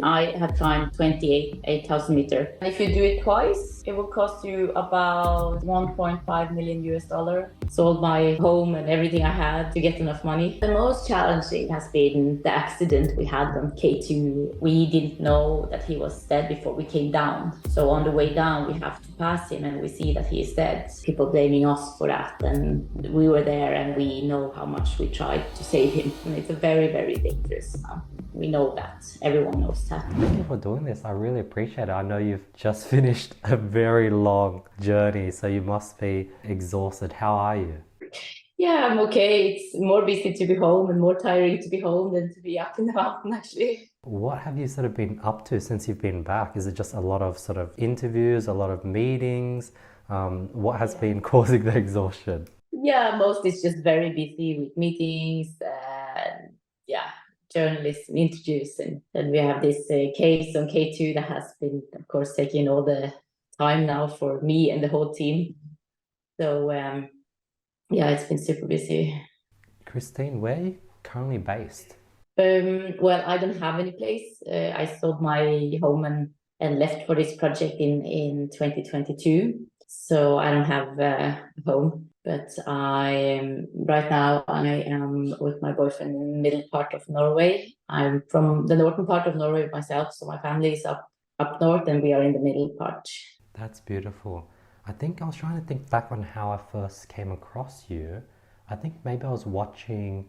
I had climbed 8,000 meters. If you do it twice, it will cost you about 1.5 million US dollar. Sold my home and everything I had to get enough money. The most challenging has been the accident we had on K2. We didn't know that he was dead before we came down. So on the way down, we have to pass him and we see that he is dead. People blaming us for that. And we were there and we know how much we tried to save him. And it's a very, very dangerous. We know that. Everyone knows that. Thank you for doing this. I really appreciate it. I know you've just finished a very long journey, so you must be exhausted. How are you? Yeah, I'm okay. It's more busy to be home and more tiring to be home than to be up in the mountain, actually. What have you sort of been up to since you've been back? Is it just a lot of sort of interviews, a lot of meetings? What has been causing the exhaustion? Yeah, mostly it's just very busy with meetings and journalists and interviews. And then we have this case on K2 that has been, of course, taking all the time now for me and the whole team. So it's been super busy. Kristin, where are you currently based? Well, I don't have any place. I sold my home and left for this project in 2022. So I don't have a home. But right now I am with my boyfriend in the middle part of Norway. I'm from the northern part of Norway myself, so my family is up north and we are in the middle part. That's beautiful. I think I was trying to think back on how I first came across you. I think maybe I was watching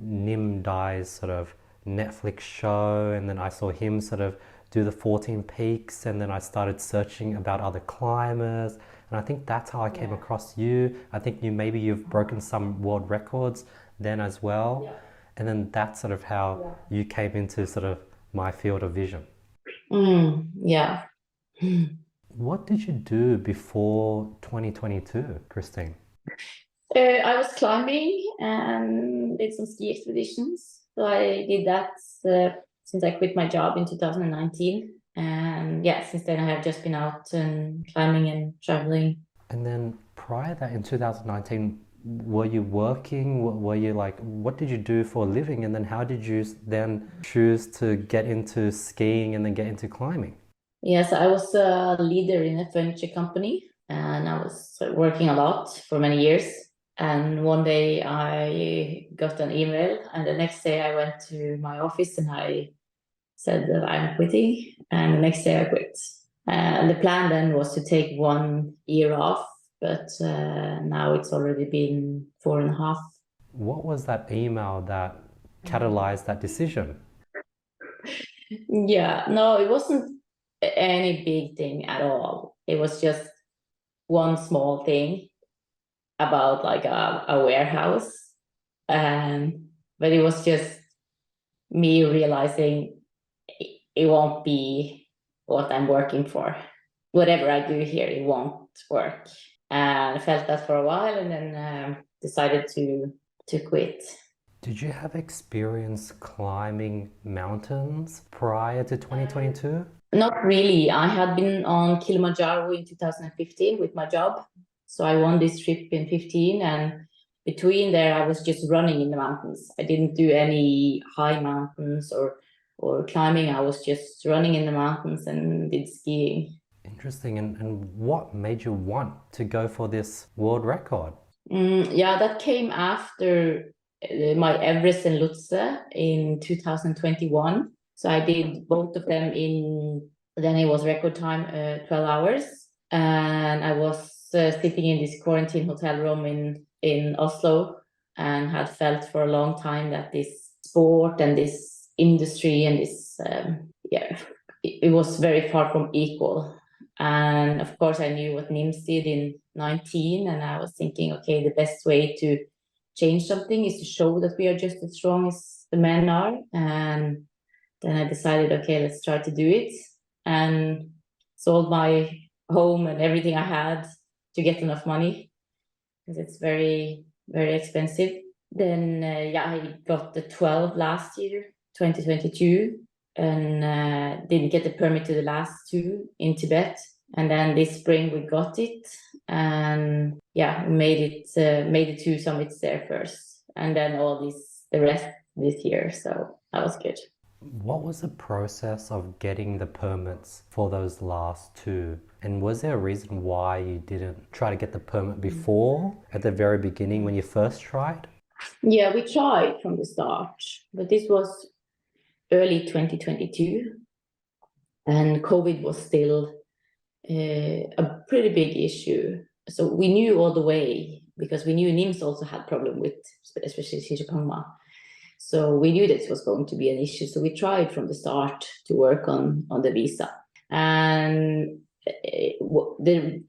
Nim Dai's sort of Netflix show, and then I saw him sort of do the 14 peaks, and then I started searching about other climbers, and I think that's how I came across you. I think you've broken some world records then as well, and then that's sort of how you came into sort of my field of vision. Yeah. What did you do before 2022, Kristin? I was climbing and did some ski expeditions. So I did that since I quit my job in 2019. And since then I have just been out and climbing and traveling. And then prior to that, in 2019, were you working? Were you like, what did you do for a living? And then how did you then choose to get into skiing and then get into climbing? Yes, I was a leader in a furniture company and I was working a lot for many years. And one day I got an email and the next day I went to my office and I said that I'm quitting. And the next day I quit. And the plan then was to take 1 year off, but now it's already been 4.5. What was that email that catalyzed that decision? Yeah, no, it wasn't any big thing at all. It was just one small thing about like a warehouse. But it was just me realizing it won't be what I'm working for. Whatever I do here, it won't work. And I felt that for a while and then decided to quit. Did you have experience climbing mountains prior to 2022? Not really. I had been on Kilimanjaro in 2015 with my job. So I won this trip in 15 and between there I was just running in the mountains. I didn't do any high mountains or climbing. I was just running in the mountains and did skiing. Interesting. And what made you want to go for this world record? That came after my Everest and Lhotse in 2021. So I did both of them then it was record time, 12 hours. And I was sitting in this quarantine hotel room in Oslo and had felt for a long time that this sport and this industry and this, it was very far from equal. And of course, I knew what NIMS did in 19, and I was thinking, okay, the best way to change something is to show that we are just as strong as the men are. And then I decided, okay, let's try to do it. And sold my home and everything I had to get enough money because it's very, very expensive. Then, I got the 12 last year, 2022, and didn't get the permit to the last 2 in Tibet. And then this spring we got it, and we made the 2 summits there first, and then the rest this year. So that was good. What was the process of getting the permits for those last two? And was there a reason why you didn't try to get the permit before, at the very beginning when you first tried? Yeah, we tried from the start, but this was early 2022, and COVID was still a pretty big issue. So we knew all the way, because we knew NIMS also had problem with, especially Sherpa. So we knew this was going to be an issue. So we tried from the start to work on the visa. And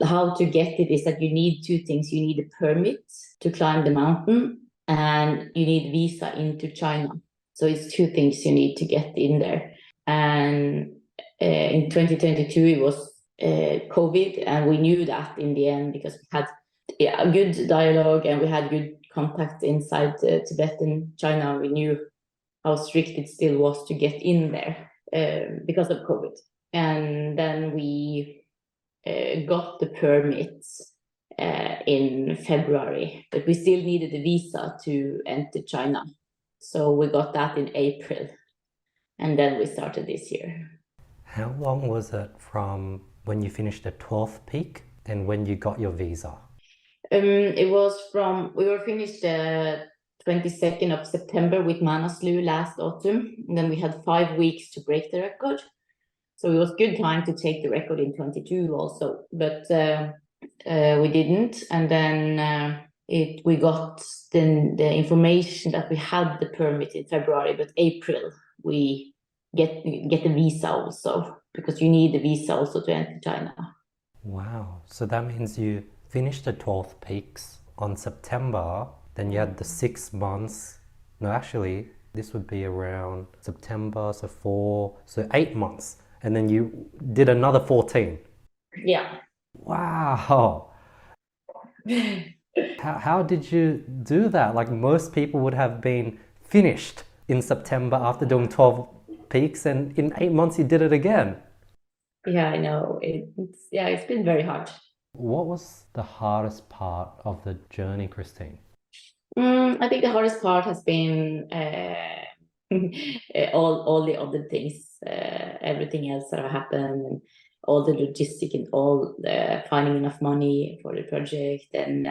how to get it is that you need two things. You need a permit to climb the mountain, and you need visa into China. So it's two things you need to get in there. And in 2022, it was COVID, and we knew that in the end, because we had a good dialogue and we had good contact inside Tibet and China. We knew how strict it still was to get in there because of COVID. And then we got the permits in February, but we still needed a visa to enter China. So we got that in April, and then we started this year. How long was it from when you finished the 12th peak and when you got your visa? It was we were finished 22nd of September with Manaslu last autumn, and then we had 5 weeks to break the record. So it was good time to take the record in 22 also, but we didn't. And then we got the information that we had the permit in February, but April we get the visa also, because you need the visa also to enter China. Wow. So that means you finished the 12th peaks on September, then you had the 6 months. No, actually, this would be around September, so 8 months. And then you did another 14. Yeah. Wow. How did you do that? Like most people would have been finished in September after doing 12 peaks, and in 8 months you did it again. Yeah, I know. It's been very hard. What was the hardest part of the journey, Christine? I think the hardest part has been all the other things, everything else that have happened, and all the logistic and all finding enough money for the project, and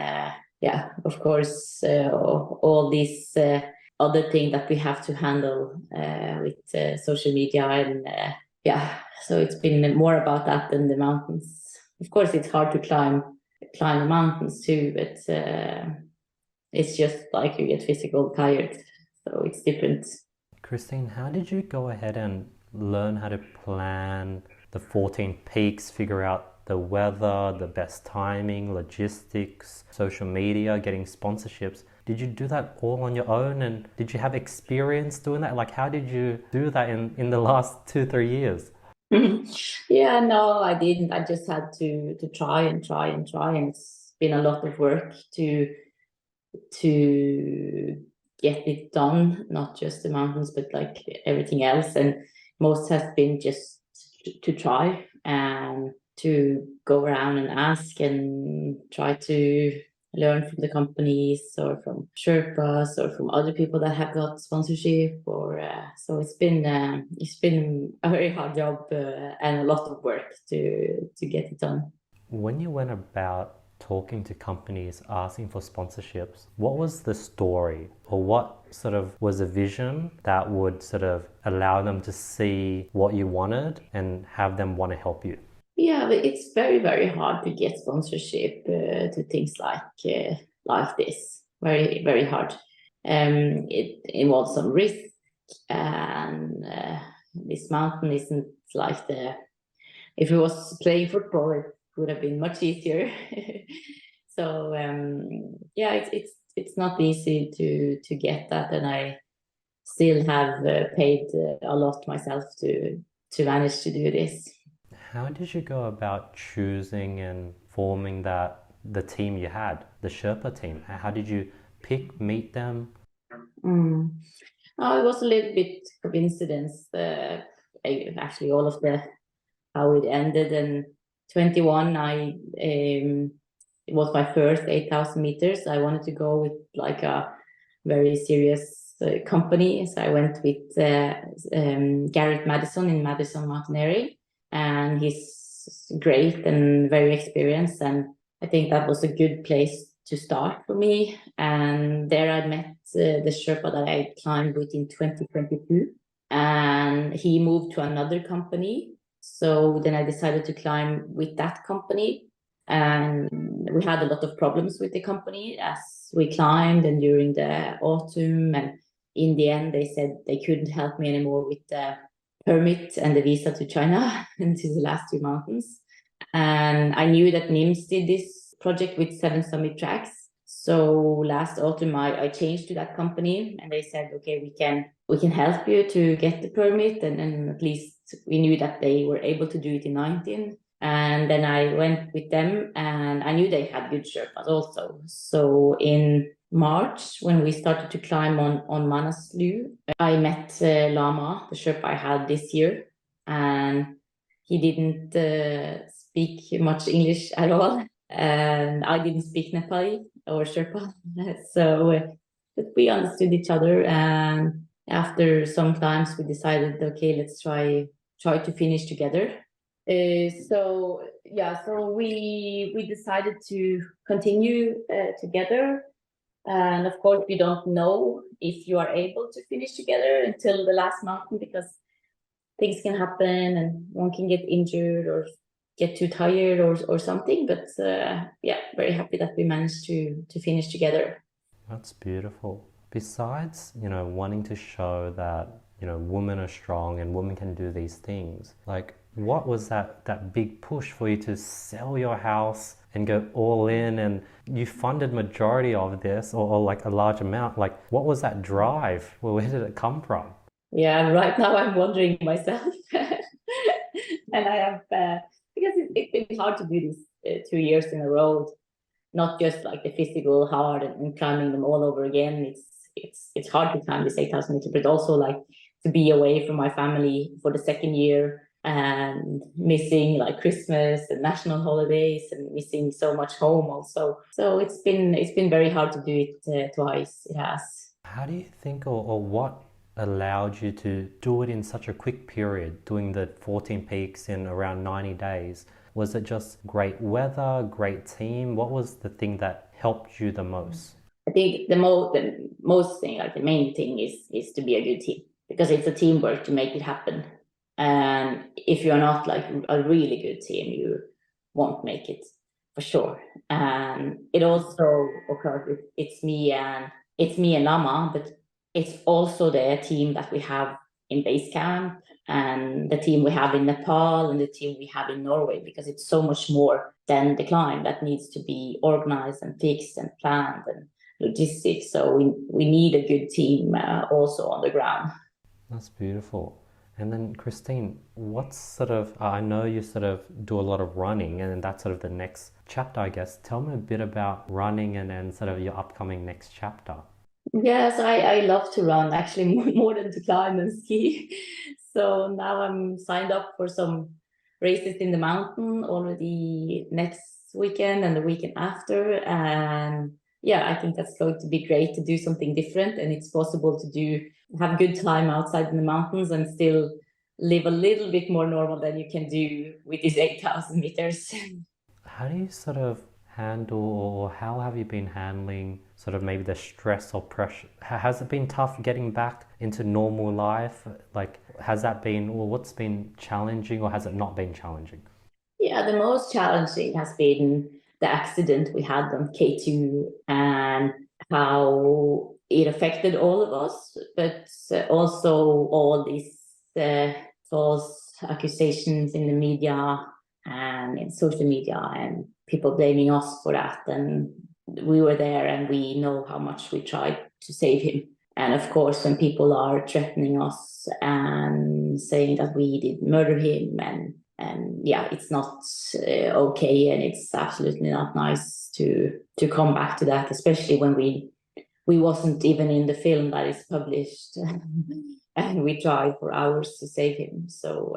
yeah, of course, all these other things that we have to handle with social media, and yeah, so it's been more about that than the mountains. Of course, it's hard to climb the mountains too, but it's just like you get physical tired, so it's different. Christine, how did you go ahead and learn how to plan the 14 peaks, figure out the weather, the best timing, logistics, social media, getting sponsorships? Did you do that all on your own, and did you have experience doing that? Like, how did you do that in the last 2-3 years? Yeah, no, I didn't. I just had to try and try and try, and it's been a lot of work to get it done, not just the mountains, but like everything else. And most has been just to try and to go around and ask and try to learn from the companies or from Sherpas or from other people that have got sponsorship. Or so it's been a very hard job and a lot of work to get it done. When you went about talking to companies asking for sponsorships, what was the story, or what sort of was a vision that would sort of allow them to see what you wanted and have them want to help you? Yeah, but it's very, very hard to get sponsorship to things like this. Very, very hard. It involves some risk, and this mountain isn't like if it was playing football, it would have been much easier. So yeah, it's not easy to get that, and I still have paid a lot myself to manage to do this. How did you go about choosing and forming the team you had, the Sherpa team? How did you meet them? Oh, it was a little bit coincidence. Actually, all of how it ended. And 21, it was my first 8,000 meters. I wanted to go with like a very serious company. So I went with Garrett Madison in Madison Mountaineering, and he's great and very experienced. And I think that was a good place to start for me. And there I met the Sherpa that I climbed with in 2022. And he moved to another company. So then I decided to climb with that company. And we had a lot of problems with the company as we climbed and during the autumn. And in the end, they said they couldn't help me anymore with the permit and the visa to China and to the last two mountains. And I knew that NIMS did this project with 7 summit tracks. So last autumn, I changed to that company, and they said, okay, we can help you to get the permit. And at least we knew that they were able to do it in 19. And then I went with them, and I knew they had good Sherpas also. So in March, when we started to climb on Manaslu, I met Lama, the Sherpa I had this year, and he didn't speak much English at all. And I didn't speak Nepali or Sherpa. So but we understood each other. And after some times, we decided, okay, let's try to finish together. So we decided to continue together. And of course, we don't know if you are able to finish together until the last mountain, because things can happen and one can get injured or get too tired or something. But very happy that we managed to finish together. That's beautiful. Besides, wanting to show that, women are strong and women can do these things, like, what was that big push for you to sell your house and go all in, and you funded majority of this or like a large amount? Like, what was that drive? Well, where did it come from? Yeah, right now I'm wondering myself. And I have, because it's been hard to do this 2 years in a row, not just like the physical hard and climbing them all over again. It's hard to climb this 8,000 meters, but also like to be away from my family for the second year and missing like Christmas and national holidays and missing so much home also. So it's been very hard to do it twice. It has. How do you think, or what allowed you to do it in such a quick period, doing the 14 peaks in around 90 days? Was it just great weather, great team? What was the thing that helped you the most? I think the most thing, like the main thing is to be a good team, because it's a teamwork to make it happen. And if you're not like a really good team, you won't make it for sure. And it also, of course, it's me and Lama, but it's also the team that we have in base camp and the team we have in Nepal and the team we have in Norway, because it's so much more than the climb that needs to be organized and fixed and planned and logistics. So we need a good team also on the ground. That's beautiful. And then Kristin, what's sort of, I know you sort of do a lot of running, and that's sort of the next chapter, I guess. Tell me a bit about running and then sort of your upcoming next chapter. Yes, I love to run, actually more than to climb and ski. So now I'm signed up for some races in the mountain already next weekend and the weekend after. And I think that's going to be great to do something different. And it's possible to have good time outside in the mountains and still live a little bit more normal than you can do with these 8,000 meters. How do you sort of handle, or how have you been handling sort of maybe the stress or pressure? Has it been tough getting back into normal life? Like, has that been, or what's been challenging, or has it not been challenging? Yeah, the most challenging has been the accident we had on K2 and how it affected all of us, but also all these false accusations in the media and in social media and people blaming us for that. And we were there and we know how much we tried to save him. And of course, when people are threatening us and saying that we did murder him, and it's not okay, and it's absolutely not nice to come back to that, especially when we wasn't even in the film that is published, and we tried for hours to save him. So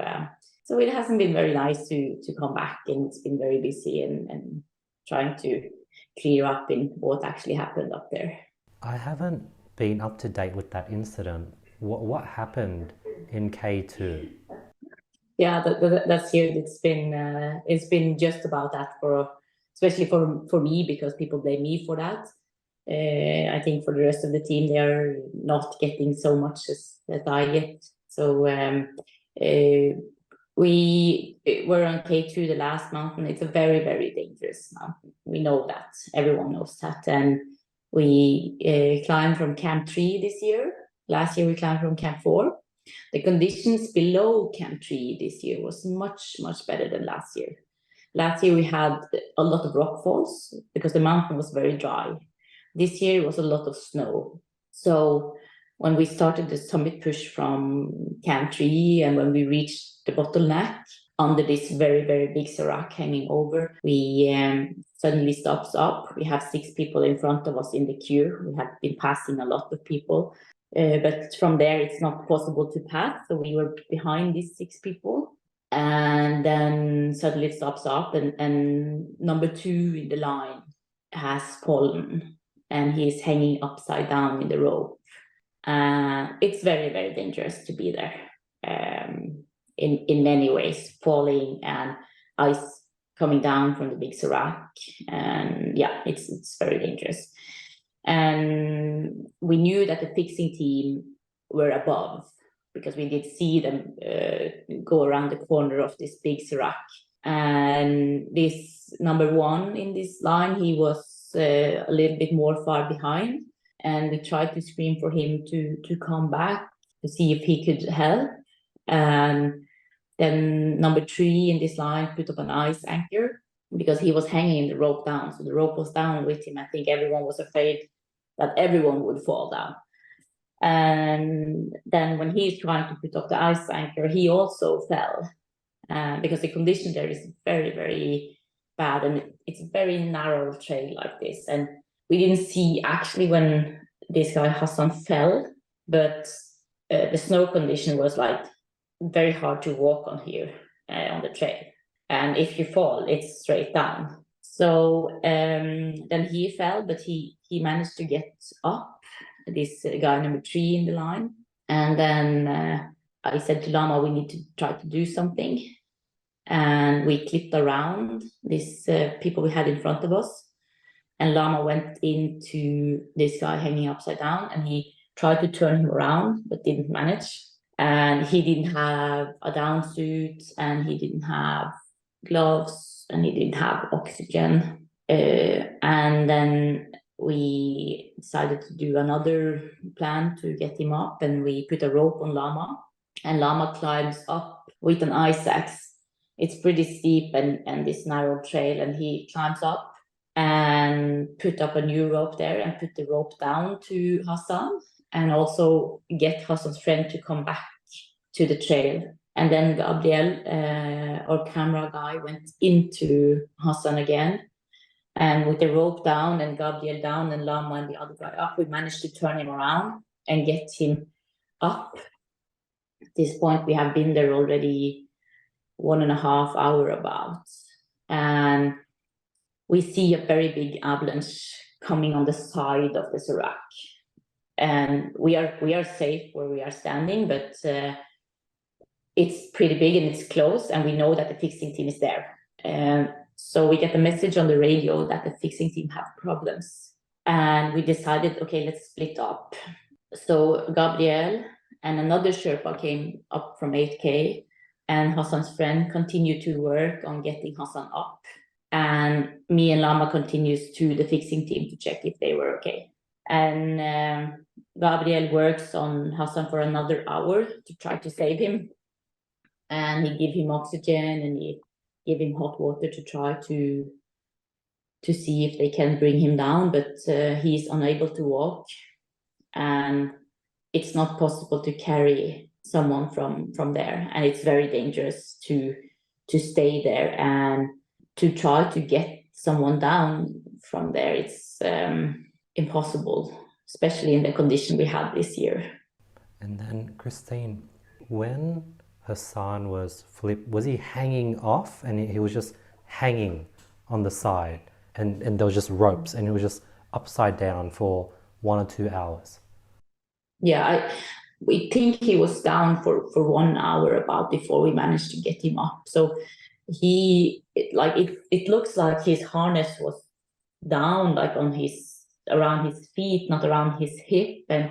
it hasn't been very nice to come back, and it's been very busy and trying to clear up in what actually happened up there. I haven't been up to date with that incident. What happened in K2? Yeah, that's year. It's been just about that especially for me, because people blame me for that. I think for the rest of the team, they are not getting so much as I get. So we were on K2, the last mountain. It's a very, very dangerous mountain. We know that. Everyone knows that. And we climbed from Camp 3 this year. Last year we climbed from Camp 4. The conditions below Camp 3 this year was much, much better than last year. Last year we had a lot of rock falls because the mountain was very dry. This year was a lot of snow. So when we started the summit push from Camp 3 and when we reached the bottleneck under this very, very big serac hanging over, we suddenly stops up. We have 6 people in front of us in the queue. We have been passing a lot of people. But from there, it's not possible to pass. So we were behind these 6 people. And then suddenly it stops up and number 2 in the line has fallen and he's hanging upside down in the rope. It's very, very dangerous to be there in many ways, falling and ice coming down from the big serac. And yeah, it's very dangerous. And we knew that the fixing team were above because we did see them go around the corner of this big serac. And this number 1 in this line, he was a little bit more far behind. And we tried to scream for him to come back to see if he could help. And then number 3 in this line put up an ice anchor because he was hanging the rope down. So the rope was down with him. I think everyone was afraid that everyone would fall down. And then when he's trying to put up the ice anchor, he also fell because the condition there is very, very bad. And it's a very narrow trail like this. And we didn't see actually when this guy Hassan fell, but the snow condition was like very hard to walk on here on the trail. And if you fall, it's straight down. So then he fell, but he managed to get up, this guy number 3 in the line. And then I said to Lama, we need to try to do something. And we clipped around these people we had in front of us. And Lama went into this guy hanging upside down and he tried to turn him around, but didn't manage. And he didn't have a down suit and he didn't have gloves and he didn't have oxygen. And then we decided to do another plan to get him up, and we put a rope on Lama, and Lama climbs up with an ice axe. It's pretty steep and this narrow trail, and he climbs up and put up a new rope there and put the rope down to Hassan and also get Hassan's friend to come back to the trail. And then Gabriel, our camera guy, went into Hassan again. And with the rope down and Gabriel down and Lama and the other guy up, we managed to turn him around and get him up. At this point, we have been there already 1.5 hours about. And we see a very big avalanche coming on the side of the serac. And we are safe where we are standing, but it's pretty big and it's close, and we know that the fixing team is there. So we get a message on the radio that the fixing team have problems. And we decided, okay, let's split up. So Gabriel and another Sherpa came up from 8K, and Hassan's friend continued to work on getting Hassan up. And me and Lama continues to the fixing team to check if they were okay. And Gabriel works on Hassan for another hour to try to save him. And he give him oxygen and he give him hot water to try to see if they can bring him down, but he's unable to walk. And it's not possible to carry someone from there. And it's very dangerous to stay there and to try to get someone down from there. It's impossible, especially in the condition we had this year. And then, Kristin, when Hassan was he hanging off and he was just hanging on the side and there was just ropes and he was just upside down for 1 or 2 hours? Yeah, we think he was down for 1 hour about before we managed to get him up. So it looks like his harness was down, like around his feet, not around his hip, and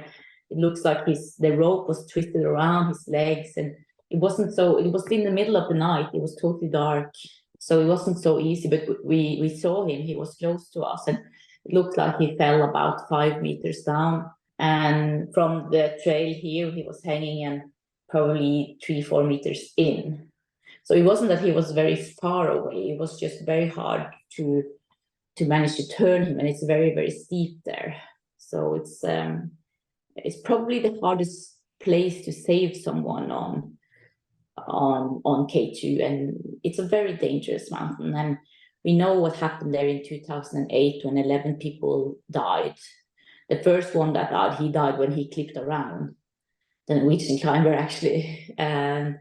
it looks like the rope was twisted around his legs, and it was in the middle of the night. It was totally dark, so it wasn't so easy, but we saw him. He was close to us, and it looked like he fell about 5 meters down. And from the trail here, he was hanging and probably 3-4 meters in. So it wasn't that he was very far away. It was just very hard to manage to turn him, and it's very, very steep there. So it's probably the hardest place to save someone on K2, and it's a very dangerous mountain. And we know what happened there in 2008 when 11 people died. The first one that died, he died when he clipped around, the Norwegian climber actually, and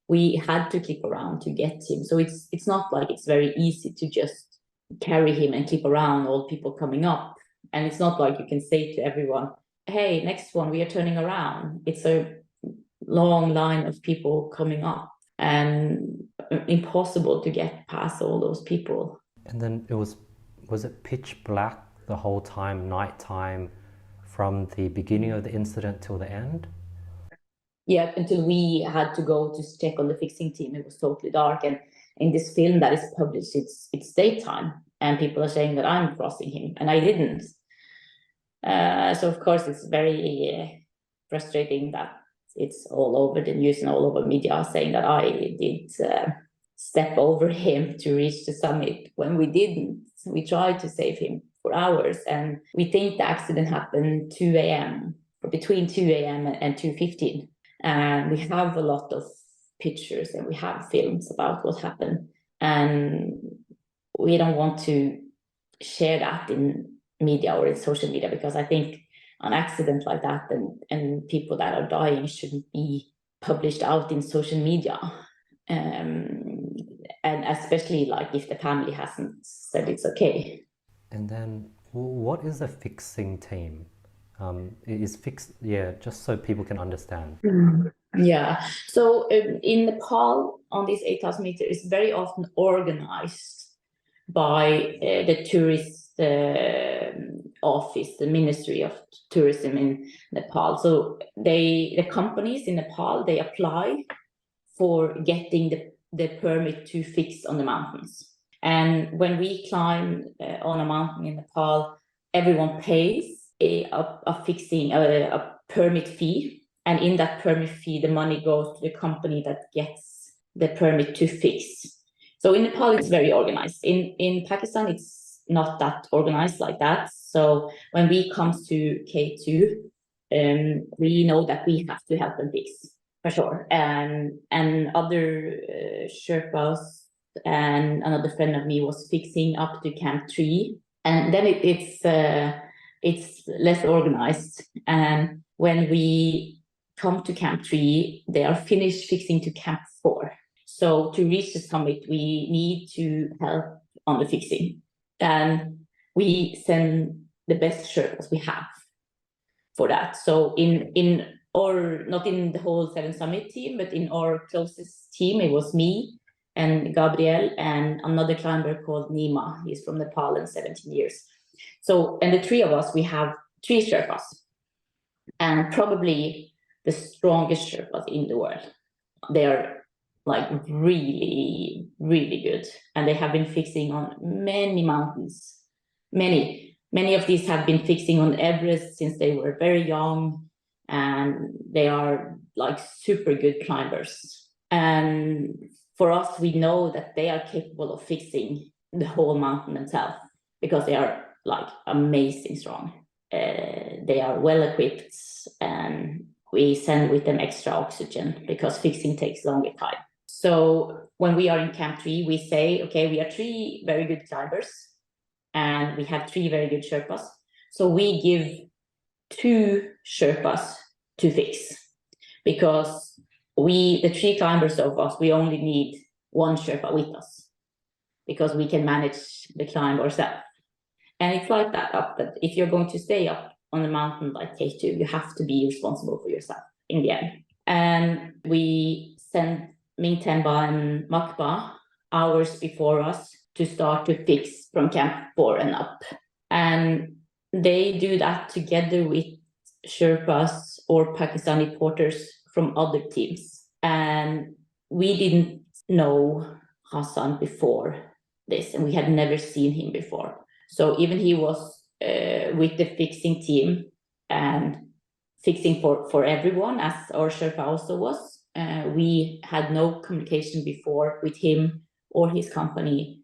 we had to clip around to get him. So it's not like it's very easy to just carry him and clip around all people coming up. And it's not like you can say to everyone, hey, next one, we are turning around. It's a long line of people coming up, and impossible to get past all those people. And then was it pitch black the whole time, nighttime, from the beginning of the incident till the end? Yeah, until we had to go to check on the fixing team, it was totally dark. And in this film that is published, it's daytime, and people are saying that I'm crossing him, and I didn't. So of course it's very frustrating that it's all over the news and all over media saying that I did step over him to reach the summit, when we didn't. We tried to save him for hours, and we think the accident happened 2 a.m. or between 2 a.m. and 2:15. And we have a lot of pictures and we have films about what happened, and we don't want to share that in media or in social media, because I think an accident like that and people that are dying shouldn't be published out in social media, and especially like if the family hasn't said it's okay. And then what is a fixing team? Is fixed, yeah, just so people can understand. Yeah, so in Nepal on this 8,000 meters, it's very often organized by the tourist office, the Ministry of Tourism in Nepal. So the companies in Nepal, they apply for getting the permit to fix on the mountains. And when we climb on a mountain in Nepal, everyone pays a fixing, a permit fee. And in that permit fee, the money goes to the company that gets the permit to fix. So in Nepal, it's very organized. In Pakistan, it's not that organized like that. So when we come to K2, we know that we have to help them fix, for sure. And other Sherpas, and another friend of me was fixing up to Camp 3. And then it's less organized. And when we come to Camp 3, they are finished fixing to Camp 4. So to reach the summit, we need to help on the fixing. And we send the best Sherpas we have for that. So not in the whole 7 Summit team, but in our closest team, it was me and Gabriel and another climber called Nima. He's from Nepal and 17 years. So, and the 3 of us, we have 3 Sherpas, and probably the strongest Sherpas in the world. They are like really, really good. And they have been fixing on many mountains. Many of these have been fixing on Everest since they were very young. And they are like super good climbers. And for us, we know that they are capable of fixing the whole mountain themselves, because they are like amazing strong. They are well equipped, and we send with them extra oxygen because fixing takes longer time. So when we are in Camp 3, we say, okay, we are 3 very good climbers and we have 3 very good Sherpas. So we give 2 Sherpas to fix, because the 3 climbers of us, we only need 1 Sherpa with us, because we can manage the climb ourselves. And it's like that up, that if you're going to stay up on a mountain like K2, you have to be responsible for yourself in the end. And we sent Ming Tenba and Makba hours before us to start to fix from camp 4 and up. And they do that together with Sherpas or Pakistani porters from other teams. And we didn't know Hassan before this, and we had never seen him before. So even he was with the fixing team and fixing for everyone, as our Sherpa also was. We had no communication before with him or his company,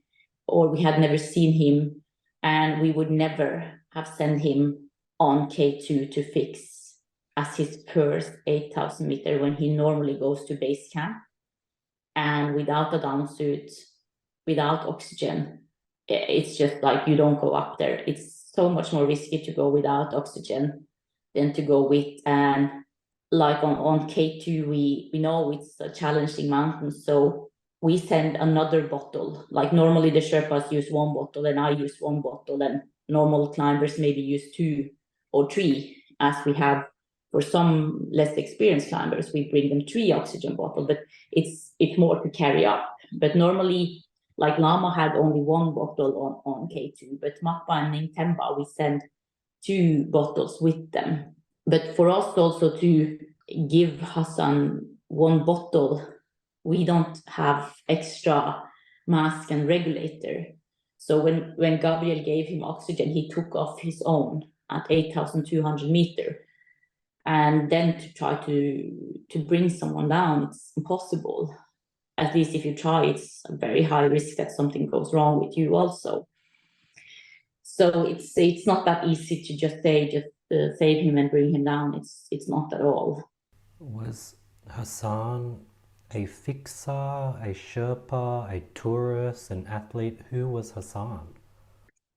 or we had never seen him, and we would never have sent him on K2 to fix as his first 8,000 meter when he normally goes to base camp. And without a down suit, without oxygen, it's just like you don't go up there. It's so much more risky to go without oxygen than to go with. And like on K2, we know it's a challenging mountain, so we send another bottle. Like normally the Sherpas use one bottle and I use one bottle, and normal climbers maybe use 2 or 3, as we have for some less experienced climbers. We bring them 3 oxygen bottles, but it's more to carry up. But normally, like Lama had only 1 bottle on K2, but Makba and Ming Tenba, we send 2 bottles with them. But for us also to give Hassan 1 bottle, we don't have extra mask and regulator. So when Gabriel gave him oxygen, he took off his own at 8,200 meters. And then to try to bring someone down, it's impossible. At least if you try, it's a very high risk that something goes wrong with you also. So it's not that easy to just say, save him and bring him down. It's not at all. Was Hassan a fixer, a Sherpa, a tourist, an athlete? Who was Hassan?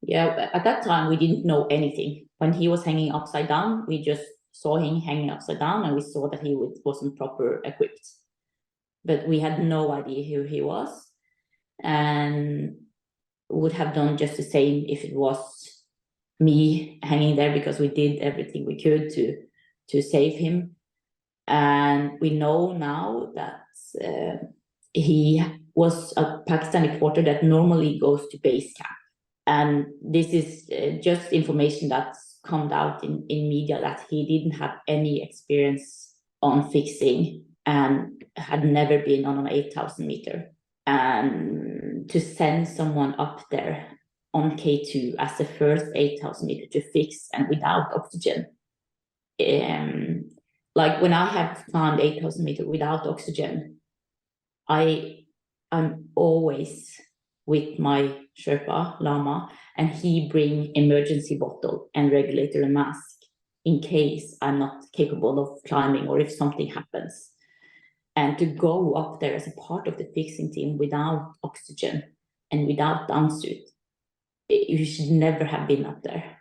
Yeah, at that time, we didn't know anything. When he was hanging upside down, we just saw him hanging upside down, and we saw that he wasn't proper equipped. But we had no idea who he was, and would have done just the same if it was me hanging there, because we did everything we could to save him. And we know now that he was a Pakistani porter that normally goes to base camp. And this is just information that's come out in media, that he didn't have any experience on fixing and had never been on an 8,000 meter. And to send someone up there on K2 as the first 8,000 meter to fix and without oxygen, like when I have climbed 8,000 meter without oxygen, I'm always with my Sherpa Lama, and he bring emergency bottle and regulator and mask in case I'm not capable of climbing or if something happens. And to go up there as a part of the fixing team without oxygen and without down suit, you should never have been up there.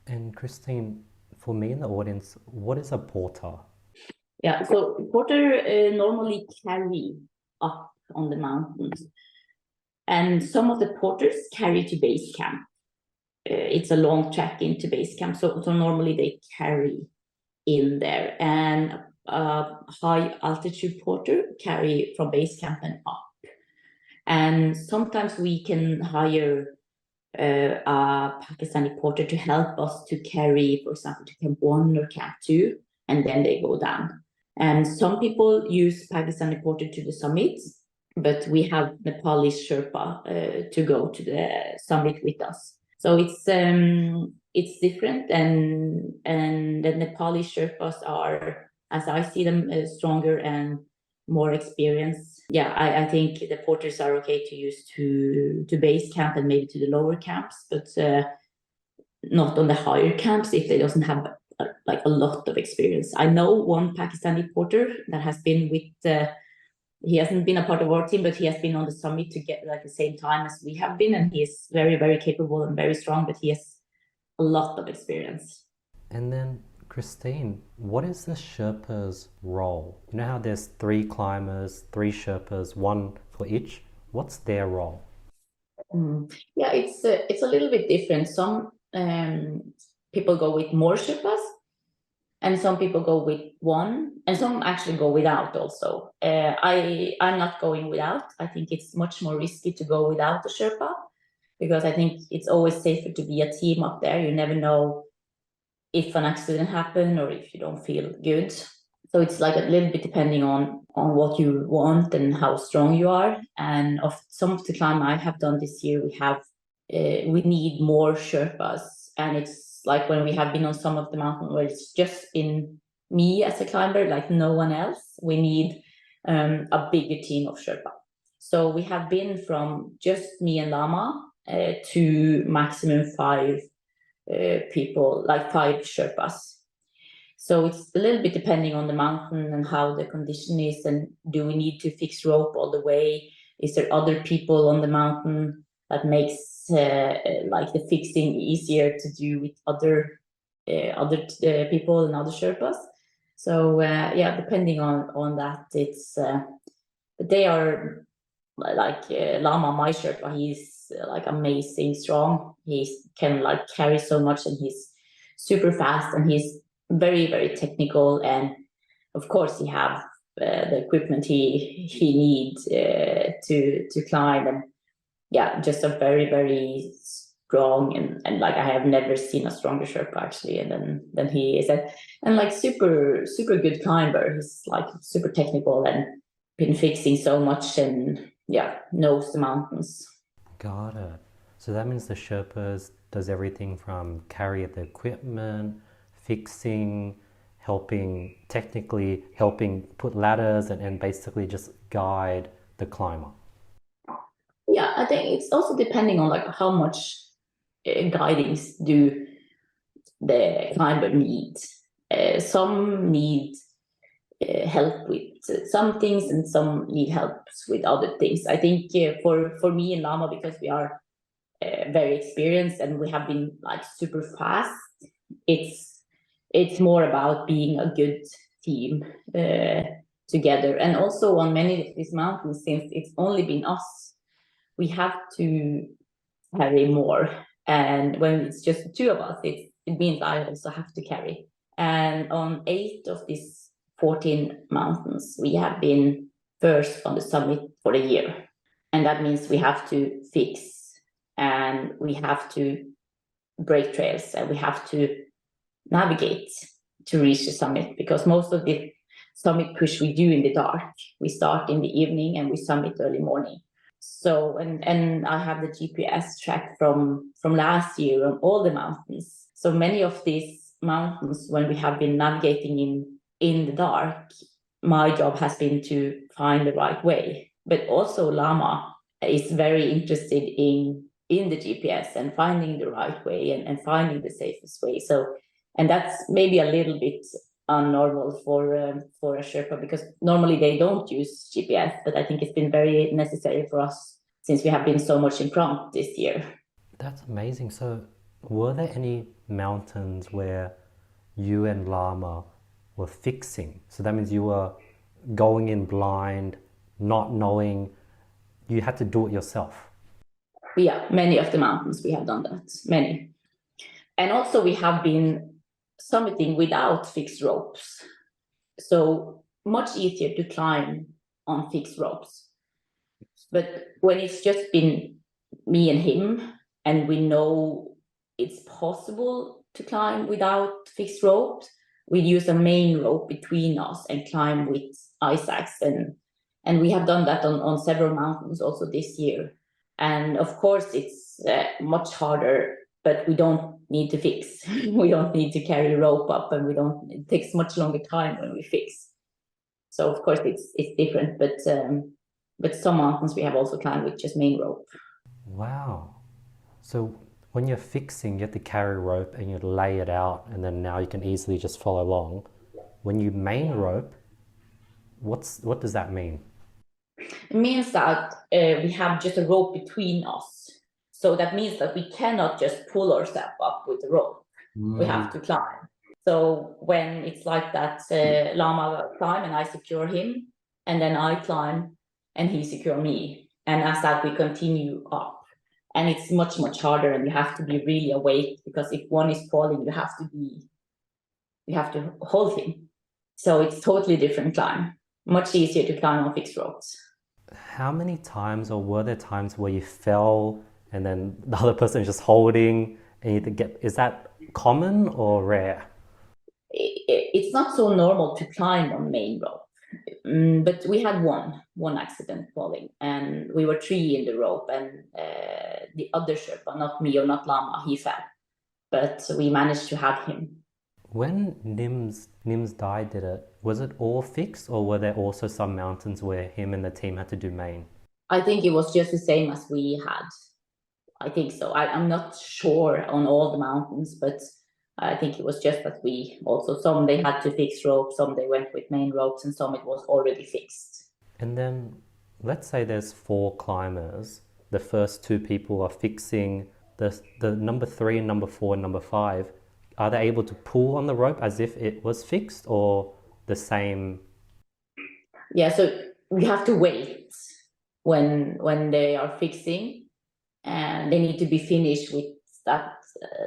And Kristin, for me in the audience, what is a porter? Yeah, so porter normally carry up on the mountains. And some of the porters carry to base camp. It's a long trek into base camp, so normally they carry in there. And high altitude porter carry from base camp and up. And sometimes we can hire a Pakistani porter to help us to carry, for example, to camp 1 or camp 2, and then they go down. And some people use Pakistani porter to the summits, but we have Nepali Sherpa to go to the summit with us. So it's different, and the Nepali Sherpas are, as I see them, stronger and more experienced. Yeah, I think the porters are okay to use to base camp and maybe to the lower camps, but not on the higher camps if they doesn't have like a lot of experience. I know one Pakistani porter that has been with. He hasn't been a part of our team, but he has been on the summit to get like the same time as we have been, and he is very, very capable and very strong, but he has a lot of experience. And then, Kristin, what is the Sherpa's role? You know how there's 3 climbers, 3 Sherpas, 1 for each? What's their role? Yeah, it's a little bit different. Some people go with more Sherpas, and some people go with one, and some actually go without also. I'm not going without. I think it's much more risky to go without a Sherpa, because I think it's always safer to be a team up there. You never know if an accident happens or if you don't feel good. So it's like a little bit depending on what you want and how strong you are. And of some of the climb I have done this year, we need more Sherpas. And it's like when we have been on some of the mountains where it's just been me as a climber, like no one else, we need a bigger team of Sherpa. So we have been from just me and Lama to maximum 5 people, like 5 Sherpas. So it's a little bit depending on the mountain and how the condition is, and do we need to fix rope all the way? Is there other people on the mountain that makes like the fixing easier to do with other people and other Sherpas? So yeah, depending on that, it's they are like Lama, my Sherpa. He's like amazing strong. He can like carry so much, and he's super fast, and he's very, very technical. And of course, he have the equipment he needs to climb. And yeah, just a very, very strong, and like I have never seen a stronger Sherpa actually, and than he is, and like super good climber. He's like super technical and been fixing so much, and yeah, knows the mountains. Got it. So that means the Sherpas does everything from carry the equipment, fixing, technically helping put ladders, and basically just guide the climber. Yeah, I think it's also depending on like how much guidance do the climber need. Some need help with some things, and some need help with other things. I think for me and Lama, because we are very experienced and we have been like super fast, it's more about being a good team together. And also on many of these mountains, since it's only been us, we have to carry more. And when it's just the 2 of us, it means I also have to carry. And on 8 of these 14 mountains, we have been first on the summit for a year. And that means we have to fix, and we have to break trails, and we have to navigate to reach the summit, because most of the summit push we do in the dark. We start in the evening and we summit early morning. So, and I have the GPS track from last year on all the mountains. So many of these mountains, when we have been navigating in the dark, my job has been to find the right way. But also Lama is very interested in the GPS and finding the right way, and finding the safest way. So, and that's maybe a little bit unnormal for a Sherpa, because normally they don't use GPS, but I think it's been very necessary for us since we have been so much in front this year. That's amazing. So were there any mountains where you and Lama were fixing? So that means you were going in blind, not knowing, you had to do it yourself. Yeah, many of the mountains we have done that, many. And also we have been summiting without fixed ropes. So much easier to climb on fixed ropes. But when it's just been me and him, and we know it's possible to climb without fixed ropes, we use a main rope between us and climb with ice axe. And we have done that on several mountains also this year. And of course, it's much harder, but we don't need to fix. We don't need to carry rope up, and it takes much longer time when we fix. So of course it's different, but some mountains we have also climbed with just main rope. Wow. So when you're fixing, you have to carry rope and you lay it out, and then now you can easily just follow along. When you main rope, what does that mean? It means that we have just a rope between us. So that means that we cannot just pull ourselves up with the rope. We have to climb. So when it's like that, Lama climb and I secure him, and then I climb and he secure me. And as that, we continue up. And it's much, much harder, and you have to be really awake, because if one is falling, you have to hold him. So it's totally different climb, much easier to climb on fixed ropes. How many times, or were there times where you fell and then the other person is just holding and you had to get, is that common or rare? It's not so normal to climb on main rope. But we had one accident falling, and we were three in the rope, and the other Sherpa, not me or not Lama, he fell. But we managed to have him. When Nims died, was it all fixed, or were there also some mountains where him and the team had to do main? I think it was just the same as we had. I think so. I'm not sure on all the mountains, but I think it was just that we also, some they had to fix ropes, some they went with main ropes, and some it was already fixed. And then let's say there's 4 climbers. The first 2 people are fixing the number 3 and number 4 and number 5. Are they able to pull on the rope as if it was fixed, or the same? Yeah, so we have to wait when they are fixing, and they need to be finished with that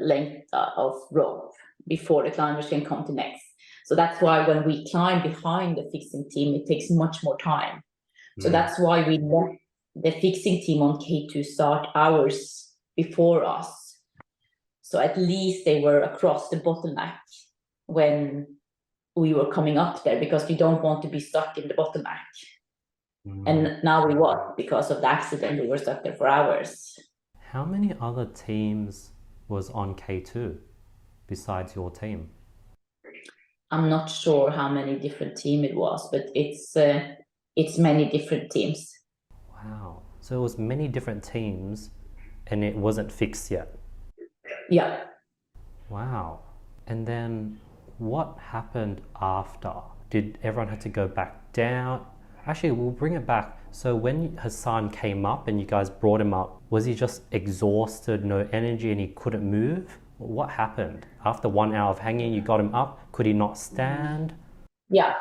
length of rope before the climbers can come to next. So that's why when we climb behind the fixing team, it takes much more time. So that's why we let the fixing team on K2 start hours before us. So at least they were across the bottleneck when we were coming up there, because we don't want to be stuck in the bottleneck. And now we were, because of the accident, we were stuck there for hours. How many other teams was on K2 besides your team? I'm not sure how many different team it was, but it's many different teams. Wow. So it was many different teams and it wasn't fixed yet. Yeah. Wow. And then what happened after? Did everyone have to go back down? Actually, we'll bring it back. So when Hassan came up and you guys brought him up, was he just exhausted, no energy, and he couldn't move? What happened? After 1 hour of hanging, you got him up. Could he not stand? Yeah.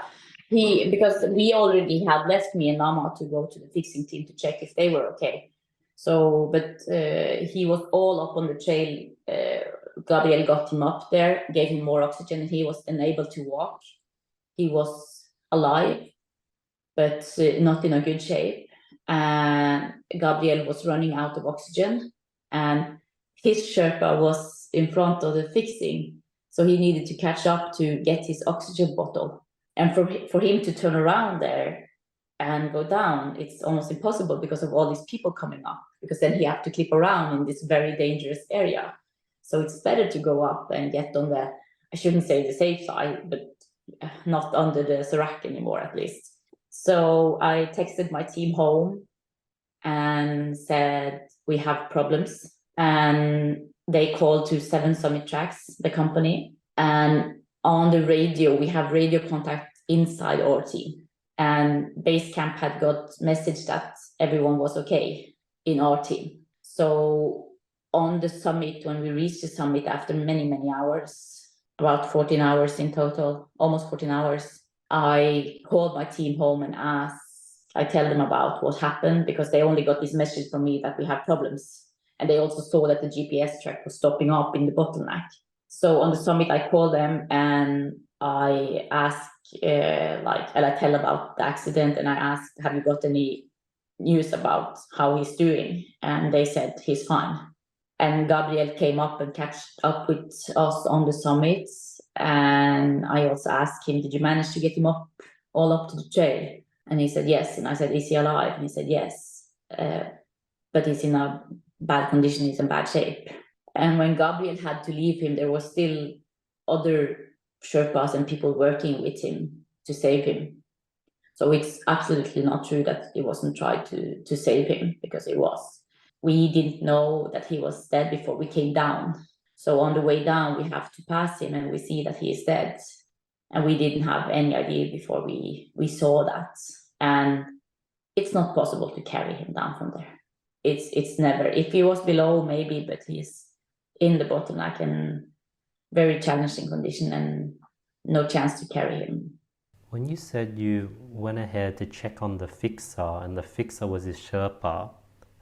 Because we already had left me and Lama to go to the fixing team to check if they were okay. So, but he was all up on the trail. Gabriel got him up there, gave him more oxygen, and he was unable to walk. He was alive, but not in a good shape. And Gabriel was running out of oxygen, and his Sherpa was in front of the fixing. So he needed to catch up to get his oxygen bottle. And for him to turn around there and go down, it's almost impossible because of all these people coming up, because then he had to clip around in this very dangerous area. So it's better to go up and get on the, I shouldn't say the safe side, but not under the serac anymore, at least. So I texted my team home and said, we have problems. And they called to 7 Summit Tracks, the company. And on the radio, we have radio contact inside our team. And base camp had got message that everyone was okay in our team. So on the summit, when we reached the summit after many, many hours, about 14 hours in total, almost 14 hours, I called my team home and I tell them about what happened, because they only got this message from me that we have problems. And they also saw that the GPS track was stopping up in the bottleneck. So on the summit, I called them and I asked, and I tell about the accident, and I asked, have you got any news about how he's doing? And they said he's fine. And Gabriel came up and catch up with us on the summit. And I also asked him, did you manage to get him up, all up to the trail? And he said yes. And I said, is he alive? And he said yes, but he's in a bad condition, he's in bad shape. And when Gabriel had to leave him, there was still other Sherpas and people working with him to save him. So it's absolutely not true that he wasn't tried to save him, because it was. We didn't know that he was dead before we came down. So on the way down, we have to pass him and we see that he is dead. And we didn't have any idea before we saw that. And it's not possible to carry him down from there. It's never. If he was below, maybe, but he's in the bottleneck and very challenging condition and no chance to carry him. When you said you went ahead to check on the fixer and the fixer was his Sherpa,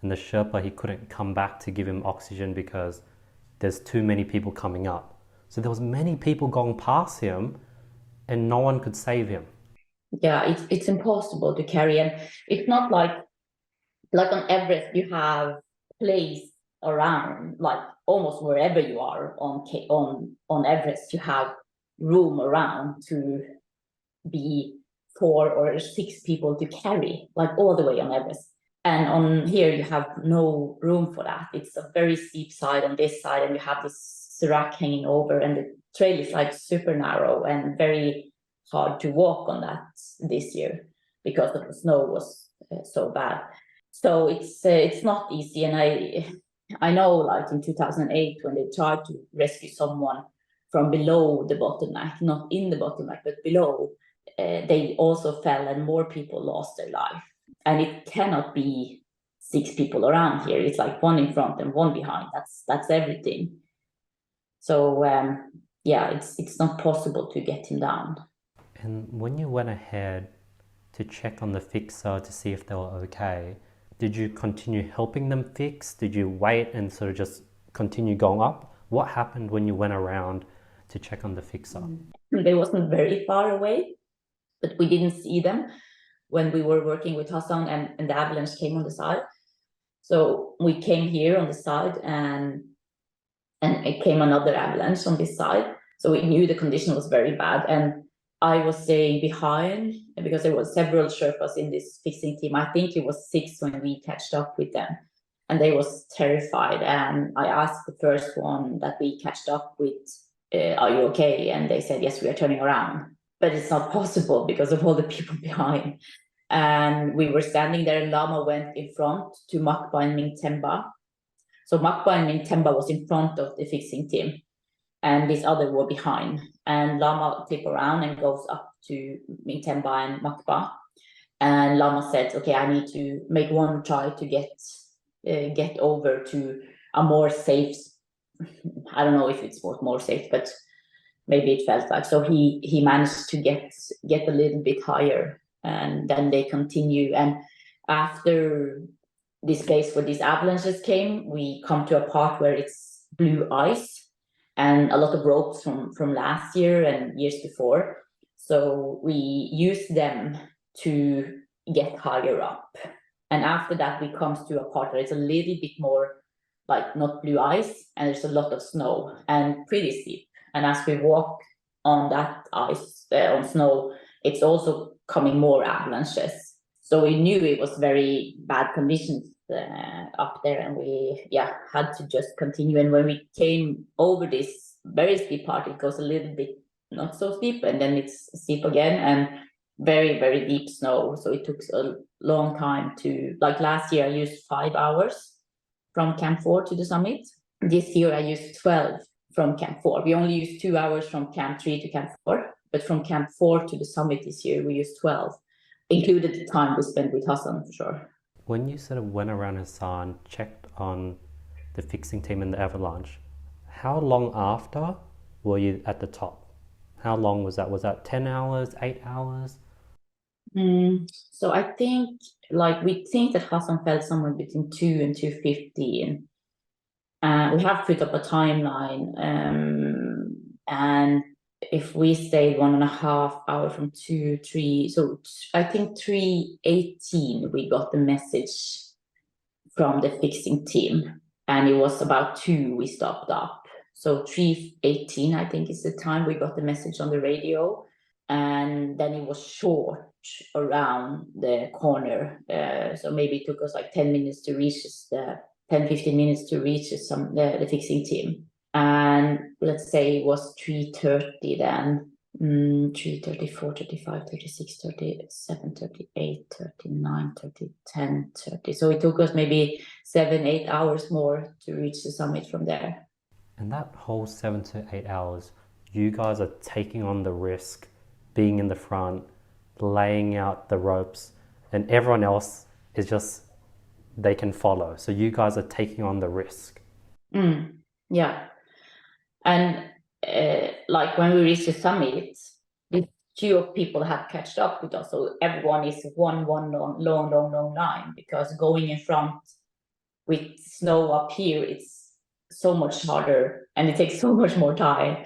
and the Sherpa, he couldn't come back to give him oxygen because there's too many people coming up. So there was many people going past him and no one could save him. Yeah, it's impossible to carry, and it's not like on Everest you have place around, like almost wherever you are on Everest, you have room around to be 4 or 6 people to carry, like all the way on Everest. And on here you have no room for that. It's a very steep side on this side, and you have this serac hanging over, and the trail is like super narrow and very hard to walk on that this year because the snow was so bad. So it's not easy. And I know, like in 2008 when they tried to rescue someone from below the bottleneck, not in the bottleneck but below, they also fell and more people lost their life. And it cannot be 6 people around here. It's like 1 in front and 1 behind. That's everything. So yeah, it's not possible to get him down. And when you went ahead to check on the fixer to see if they were okay, did you continue helping them fix? Did you wait and sort of just continue going up? What happened when you went around to check on the fixer? They wasn't very far away, but we didn't see them when we were working with Hassan, and the avalanche came on the side. So we came here on the side, and it came another avalanche on this side. So we knew the condition was very bad. And I was staying behind because there were several Sherpas in this fixing team. I think it was 6 when we catched up with them, and they was terrified. And I asked the first one that we catched up with, are you okay? And they said, yes, we are turning around. But it's not possible because of all the people behind. And we were standing there, and Lama went in front to Makba and Mingtemba. So Makba and Mingtemba was in front of the fixing team, and this other were behind. And Lama flip around and goes up to Mingtemba and Makba. And Lama said, okay, I need to make one try to get over to a more safe, I don't know if it's more safe, but maybe it felt like. So he managed to get a little bit higher, and then they continue. And after this place where these avalanches came, we come to a part where it's blue ice and a lot of ropes from last year and years before. So we use them to get higher up. And after that, we come to a part where it's a little bit more like not blue ice, and there's a lot of snow and pretty steep. And as we walk on that ice, on snow, it's also coming more avalanches. So we knew it was very bad conditions up there, and we had to just continue. And when we came over this very steep part, it goes a little bit not so steep, and then it's steep again, and very, very deep snow. So it took a long time to, like last year I used 5 hours from Camp 4 to the summit. This year I used 12 from Camp 4. We only used 2 hours from Camp 3 to Camp 4, but from Camp 4 to the summit this year we used 12, included the time we spent with Hassan for sure. When you sort of went around Hassan, checked on the fixing team and the avalanche, how long after were you at the top? How long was that? Was that 10 hours, 8 hours? So I think, like, we think that Hassan fell somewhere between 2 and 2:15. We have put up a timeline, and if we stayed 1.5 hours from 2, 3, so I think 3:18 we got the message from the fixing team, and it was about 2 we stopped up. So 3:18 I think is the time we got the message on the radio, and then it was short around the corner. So maybe it took us like 10 minutes to reach 10-15 minutes to reach the fixing team. And let's say it was 3:30 then, 3:30, 4:35, 36, 37, 38, 39, 30, 10, 30. So it took us maybe 7-8 hours more to reach the summit from there. And that whole 7 to 8 hours, you guys are taking on the risk, being in the front, laying out the ropes, and everyone else is just, they can follow. So you guys are taking on the risk. Yeah. And like when we reached the summit, the queue of people have catched up with us. So everyone is one long line, because going in front with snow up here, it's so much harder and it takes so much more time.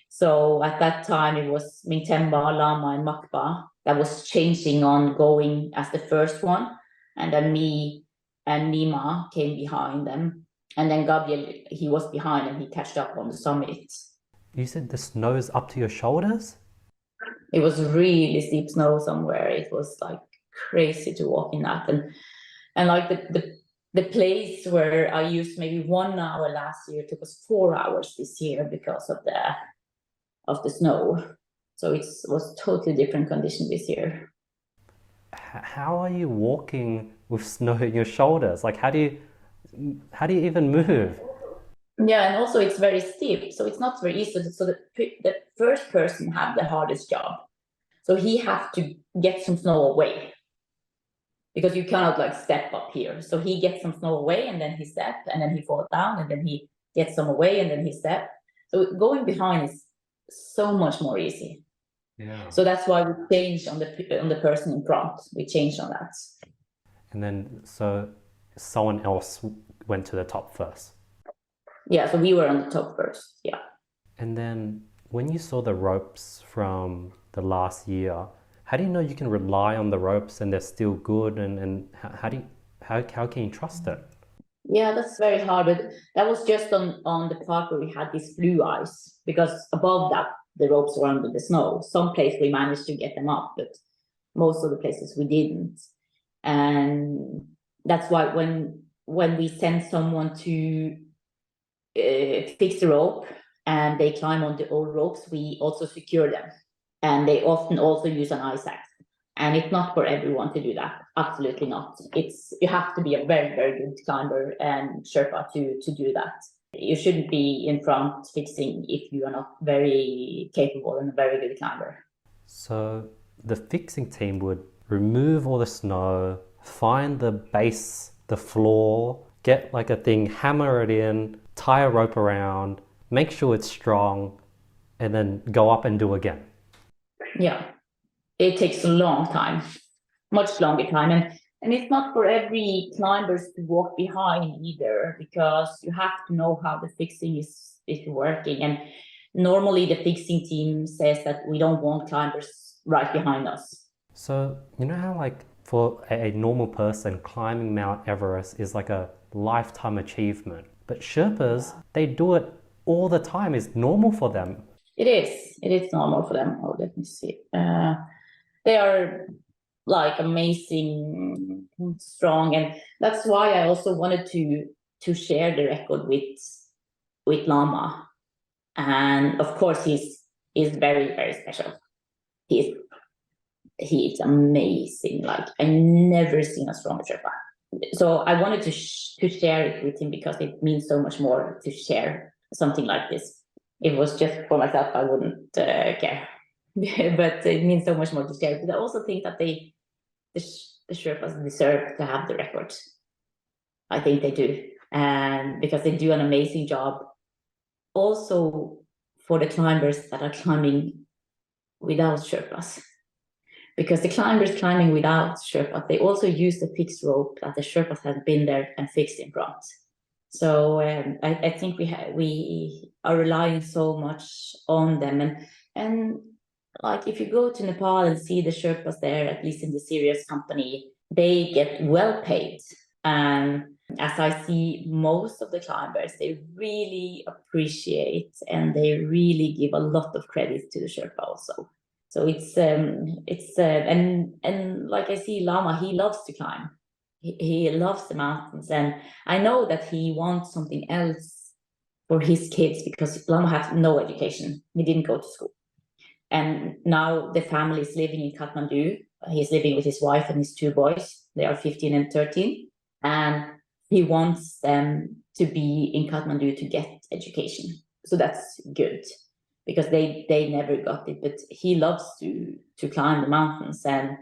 So at that time, it was Mintemba, Lama, and Makba that was changing on going as the first one. And then me and Nima came behind them. And then Gabriel, he was behind and he catched up on the summit. You said the snow's up to your shoulders? It was really steep snow somewhere. It was like crazy to walk in that. And like the place where I used maybe 1 hour last year took us 4 hours this year because of the snow. So it was totally different condition this year. How are you walking with snow in your shoulders? Like how do you even move? Yeah, and also it's very steep, so it's not very easy. So the first person had the hardest job. So he had to get some snow away because you cannot like step up here. So he gets some snow away and then he step and then he falls down and then he gets some away and then he step. So going behind is so much more easy. Yeah. So that's why we changed on the person in front. We changed on that. And then so someone else went to the top first. Yeah, so we were on the top first. Yeah. And then when you saw the ropes from the last year, how do you know you can rely on the ropes and they're still good? And how can you trust it? Yeah, that's very hard. But that was just on the part where we had this blue ice, because above that the ropes were under the snow. Some places we managed to get them up, but most of the places we didn't. And that's why when we send someone to fix the rope and they climb on the old ropes, we also secure them. And they often also use an ice axe. And it's not for everyone to do that. Absolutely not. You have to be a very, very good climber and Sherpa to do that. You shouldn't be in front fixing if you are not very capable and a very good climber. So the fixing team would remove all the snow, find the base, the floor, get like a thing, hammer it in, tie a rope around, make sure it's strong, and then go up and do again. Yeah, it takes a long time, much longer time. And it's not for every climbers to walk behind either, because you have to know how the fixing is working. And normally the fixing team says that we don't want climbers right behind us. So you know how like for a normal person, climbing Mount Everest is like a lifetime achievement. But Sherpas, they do it all the time. It's normal for them. It is normal for them. Oh, let me see. They are like amazing, strong, and that's why I also wanted to share the record with Lama. And of course, he's very, very special. He's amazing. Like I never seen a stronger Sherpa. So I wanted to share it with him because it means so much more to share something like this. If it was just for myself, I wouldn't care. But it means so much more to share. But I also think that the Sherpas deserve to have the record. I think they do, and because they do an amazing job. Also, for the climbers that are climbing without Sherpas. Because the climbers climbing without Sherpas, they also use the fixed rope that the Sherpas have been there and fixed in front. So I think we are relying so much on them, and like if you go to Nepal and see the Sherpas there, at least in the serious company, they get well paid. And as I see most of the climbers, they really appreciate and they really give a lot of credit to the Sherpa also. So and like I see Lama, he loves to climb. He loves the mountains, and I know that he wants something else for his kids because Lama had no education. He didn't go to school, and now the family is living in Kathmandu. He's living with his wife and his two boys. They are 15 and 13, and he wants them to be in Kathmandu to get education. So that's good, because they never got it, but he loves to climb the mountains, and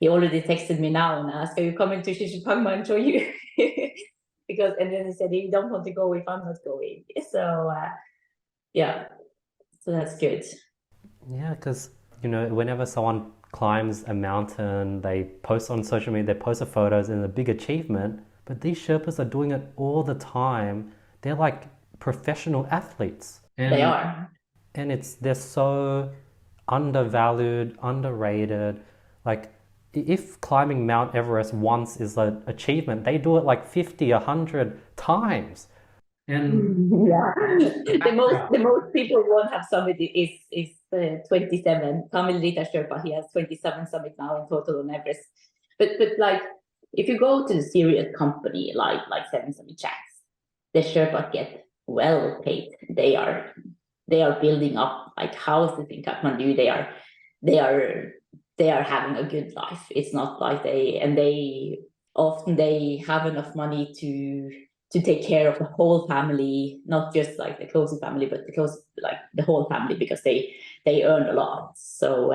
he already texted me now and asked, "Are you coming to Shishipangma and show you?" Because and then he said he don't want to go if I'm not going. So yeah, so that's good. Yeah, because you know, whenever someone climbs a mountain, they post on social media, they post the photos and the big achievement, But these Sherpas are doing it all the time. They're like professional athletes. They are. And they're so undervalued, underrated. Like if climbing Mount Everest once is an achievement, they do it like 50, 100 times. And Yeah. The most people won't have summit is 27. Kamil Rita Sherpa, he has 27 summits now in total on Everest. But like if you go to the serious company like Seven Summit Tracks, the Sherpas get well paid. They are building up like houses in Kathmandu. They are having a good life. It's not like they often have enough money to take care of the whole family, not just like the closest family, but the whole family, because they earn a lot. So,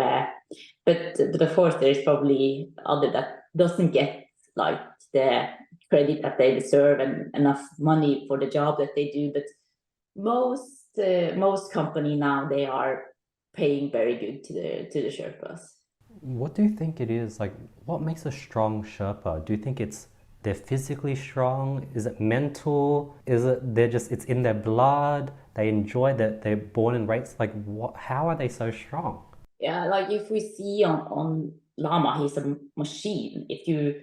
but of course, there's probably other that doesn't get like the credit that they deserve and enough money for the job that they do. But most company now, they are paying very good to the Sherpas. what do you think it is? Like, what makes a strong Sherpa? Do you think they're physically strong? Is it mental? Is it it's in their blood? They enjoy that they're born and raised. Like, how are they so strong? Yeah, like if we see on Lama, he's a machine. If you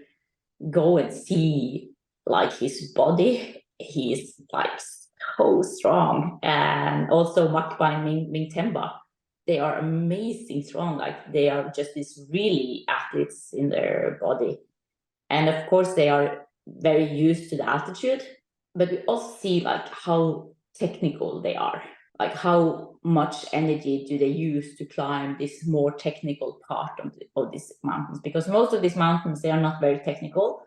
go and see like his body, he's like so strong. And also Makba and Ming Temba, they are amazing strong. Like they are just these really athletes in their body. And of course they are very used to the altitude, but we also see like how technical they are, like how much energy do they use to climb this more technical part of these mountains, because most of these mountains, they are not very technical,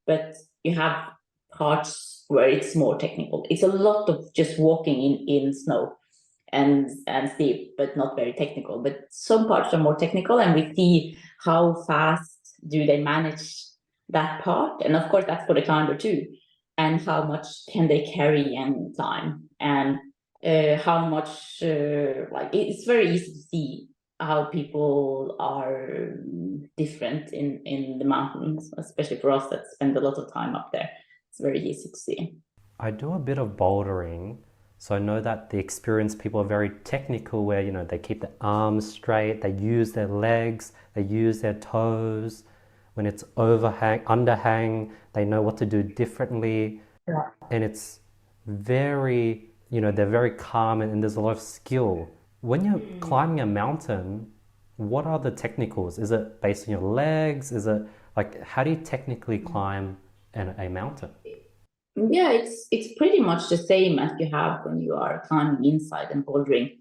but you have parts where it's more technical. It's a lot of just walking in snow and steep, but not very technical. But some parts are more technical, and we see how fast do they manage that part. And of course, that's for the climber too. And how much can they carry and climb, and how much like it's very easy to see how people are different in the mountains, especially for us that spend a lot of time up there. It's very easy to see. I do a bit of bouldering, so I know that the experienced people are very technical, where they keep their arms straight, they use their legs, they use their toes. When it's overhang, underhang, they know what to do differently. Yeah. And it's very, they're very calm, and there's a lot of skill. When you're climbing a mountain, what are the technicals? Is it based on your legs? Is it like, how do you technically climb a mountain? Yeah, it's pretty much the same as you have when you are climbing inside and bouldering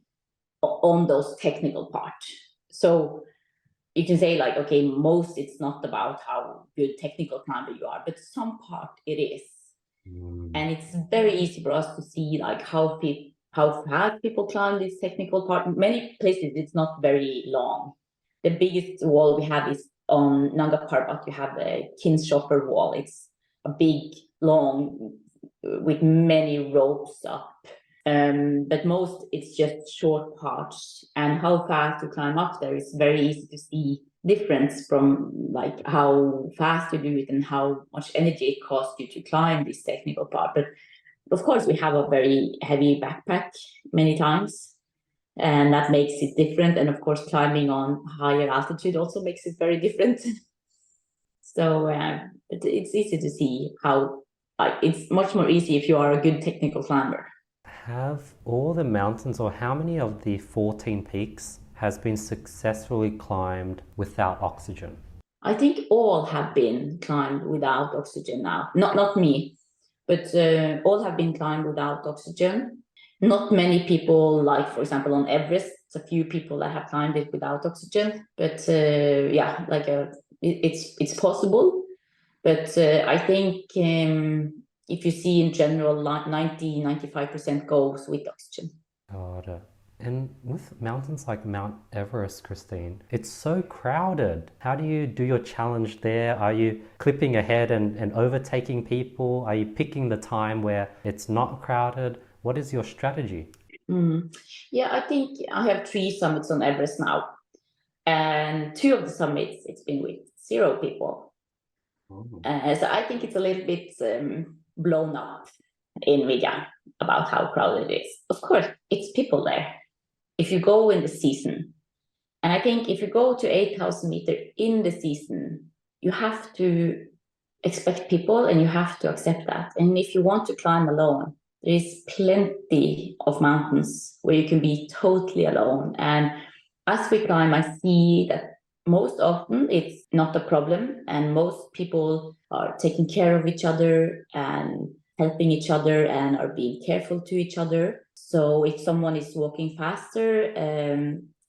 on those technical parts. So you can say like, okay, most it's not about how good technical climber you are, but some part it is. And it's very easy for us to see like how fast people climb this technical part. Many places it's not very long. The biggest wall we have is on Nanga Parbat. You have the Kinshopper wall. It's a big, long, with many ropes up. But most it's just short parts, and how fast you climb up there is very easy to see difference from like how fast you do it and how much energy it costs you to climb this technical part. But of course we have a very heavy backpack many times, and that makes it different. And of course climbing on higher altitude also makes it very different. So it's easy to see how it's much more easy if you are a good technical climber. Have all the mountains, or how many of the 14 peaks has been successfully climbed without oxygen? I think all have been climbed without oxygen now. Not me, but all have been climbed without oxygen. Not many people, like for example on Everest, it's a few people that have climbed it without oxygen. But yeah, like it's possible. But I think if you see in general, 95% goes with oxygen. Got it. And with mountains like Mount Everest, Christine, it's so crowded. How do you do your challenge there? Are you clipping ahead and overtaking people? Are you picking the time where it's not crowded? What is your strategy? Yeah, I think I have 3 summits on Everest now. And 2 of the summits, it's been with 0 people. Oh. So I think it's a little bit blown up in media about how crowded it is. Of course, it's people there. If you go in the season, and I think if you go to 8,000 meter in the season, you have to expect people and you have to accept that. And if you want to climb alone, there is plenty of mountains where you can be totally alone. And as we climb, I see that most often it's not a problem, and most people are taking care of each other and helping each other and are being careful to each other. So if someone is walking faster,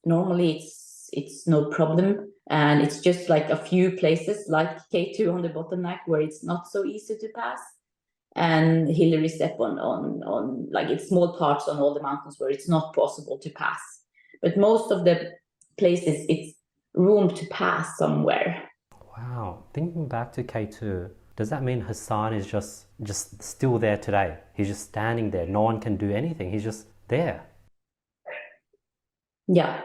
normally it's no problem, and it's just like a few places like K2 on the bottleneck where it's not so easy to pass, and Hillary step on like it's small parts on all the mountains where it's not possible to pass, but most of the places it's room to pass somewhere. Wow. Thinking back to K2, does that mean Hassan is just still there today? He's just standing there. No one can do anything. He's just there. Yeah,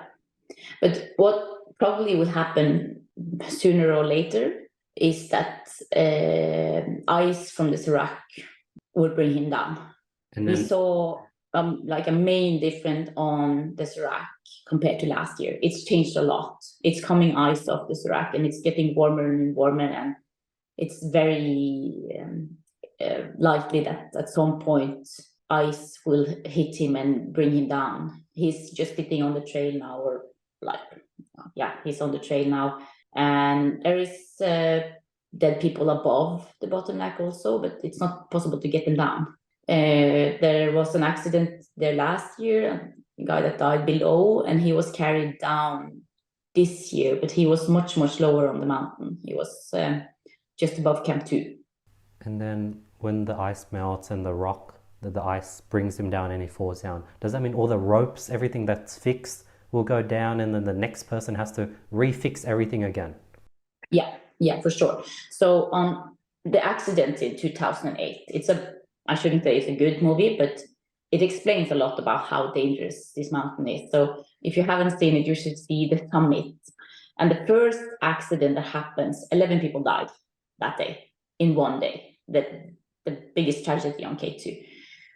but what probably will happen sooner or later is that ice from the Serac will bring him down. And We then saw like a main difference on the Serac compared to last year. It's changed a lot. It's coming ice off the Serac and it's getting warmer and warmer, and it's very likely that at some point ice will hit him and bring him down. He's just sitting on the trail now, or like, yeah, he's on the trail now. And there is dead people above the bottleneck also, but it's not possible to get them down. There was an accident there last year, a guy that died below, and he was carried down this year, but he was much, much lower on the mountain. He was just above Camp 2. and then when the ice melts and the rock, the ice brings him down and he falls down, does that mean all the ropes, everything that's fixed will go down and then the next person has to refix everything again? Yeah, for sure. So on the accident in 2008, I shouldn't say it's a good movie, but it explains a lot about how dangerous this mountain is. So if you haven't seen it, you should see the summit. And the first accident that happens, 11 people died that day, in one day. The biggest tragedy on K2.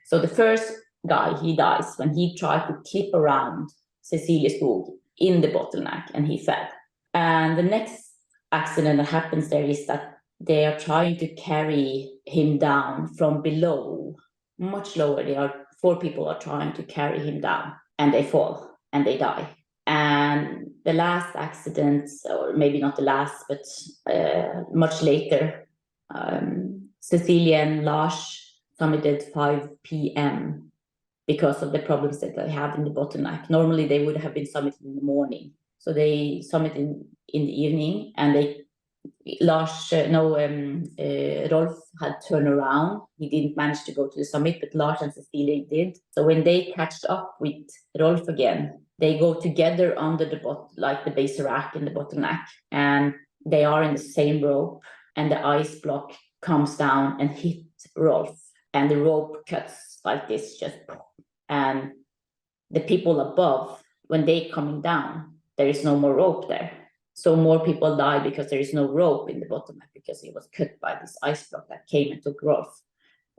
So the first guy, he dies when he tried to clip around Cecilia Skog in the bottleneck and he fell. And the next accident that happens there is that they are trying to carry him down from below, much lower. 4 people are trying to carry him down, and they fall and they die. And the last accident, or maybe not the last, but much later, Cecilia and Lars summited 5 p.m. because of the problems that they have in the bottleneck. Normally they would have been summited in the morning. So they summited in the evening, and Rolf had turned around. He didn't manage to go to the summit, but Lars and Cecilia did. So when they catched up with Rolf again, they go together under the base rack in the bottleneck, and they are in the same rope, and the ice block comes down and hits Rolf, and the rope cuts like this, and the people above, when they coming down, there is no more rope there. So more people die because there is no rope in the bottleneck because it was cut by this ice block that came and took Rolf.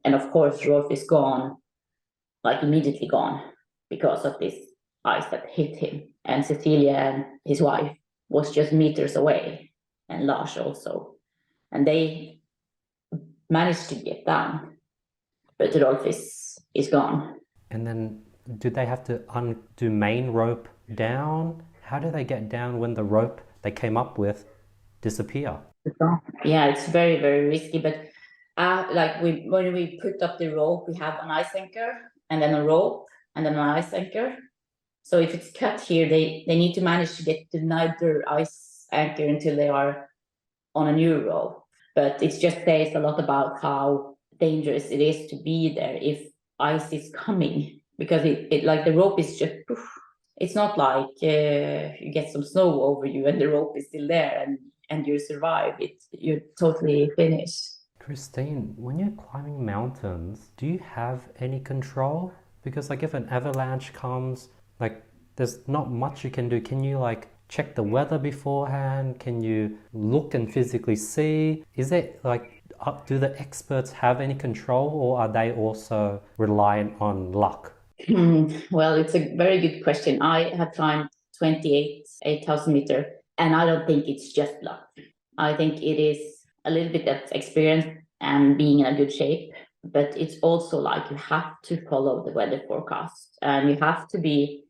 And of course, Rolf is gone, like immediately gone, because of this ice that hit him. And Cecilia and his wife was just meters away, and Lars also. And they managed to get down, but Rolf is gone. And then do they have to undo main rope down? How do they get down when the rope they came up with disappear? Yeah, it's very, very risky. But when we put up the rope, we have an ice anchor and then a rope and then an ice anchor. So if it's cut here, they need to manage to get to another ice anchor until they are on a new rope. But it just says a lot about how dangerous it is to be there if ice is coming, because it like the rope is just poof. It's not like you get some snow over you and the rope is still there and you survive. You're totally finished. Kristin, when you're climbing mountains, do you have any control? Because like if an avalanche comes, like there's not much you can do. Can you like check the weather beforehand? Can you look and physically see? Is it like, do the experts have any control, or are they also reliant on luck? Well, it's a very good question. I have climbed 8,000 meter, and I don't think it's just luck. I think it is a little bit of experience and being in a good shape, but it's also like you have to follow the weather forecast, and you have to be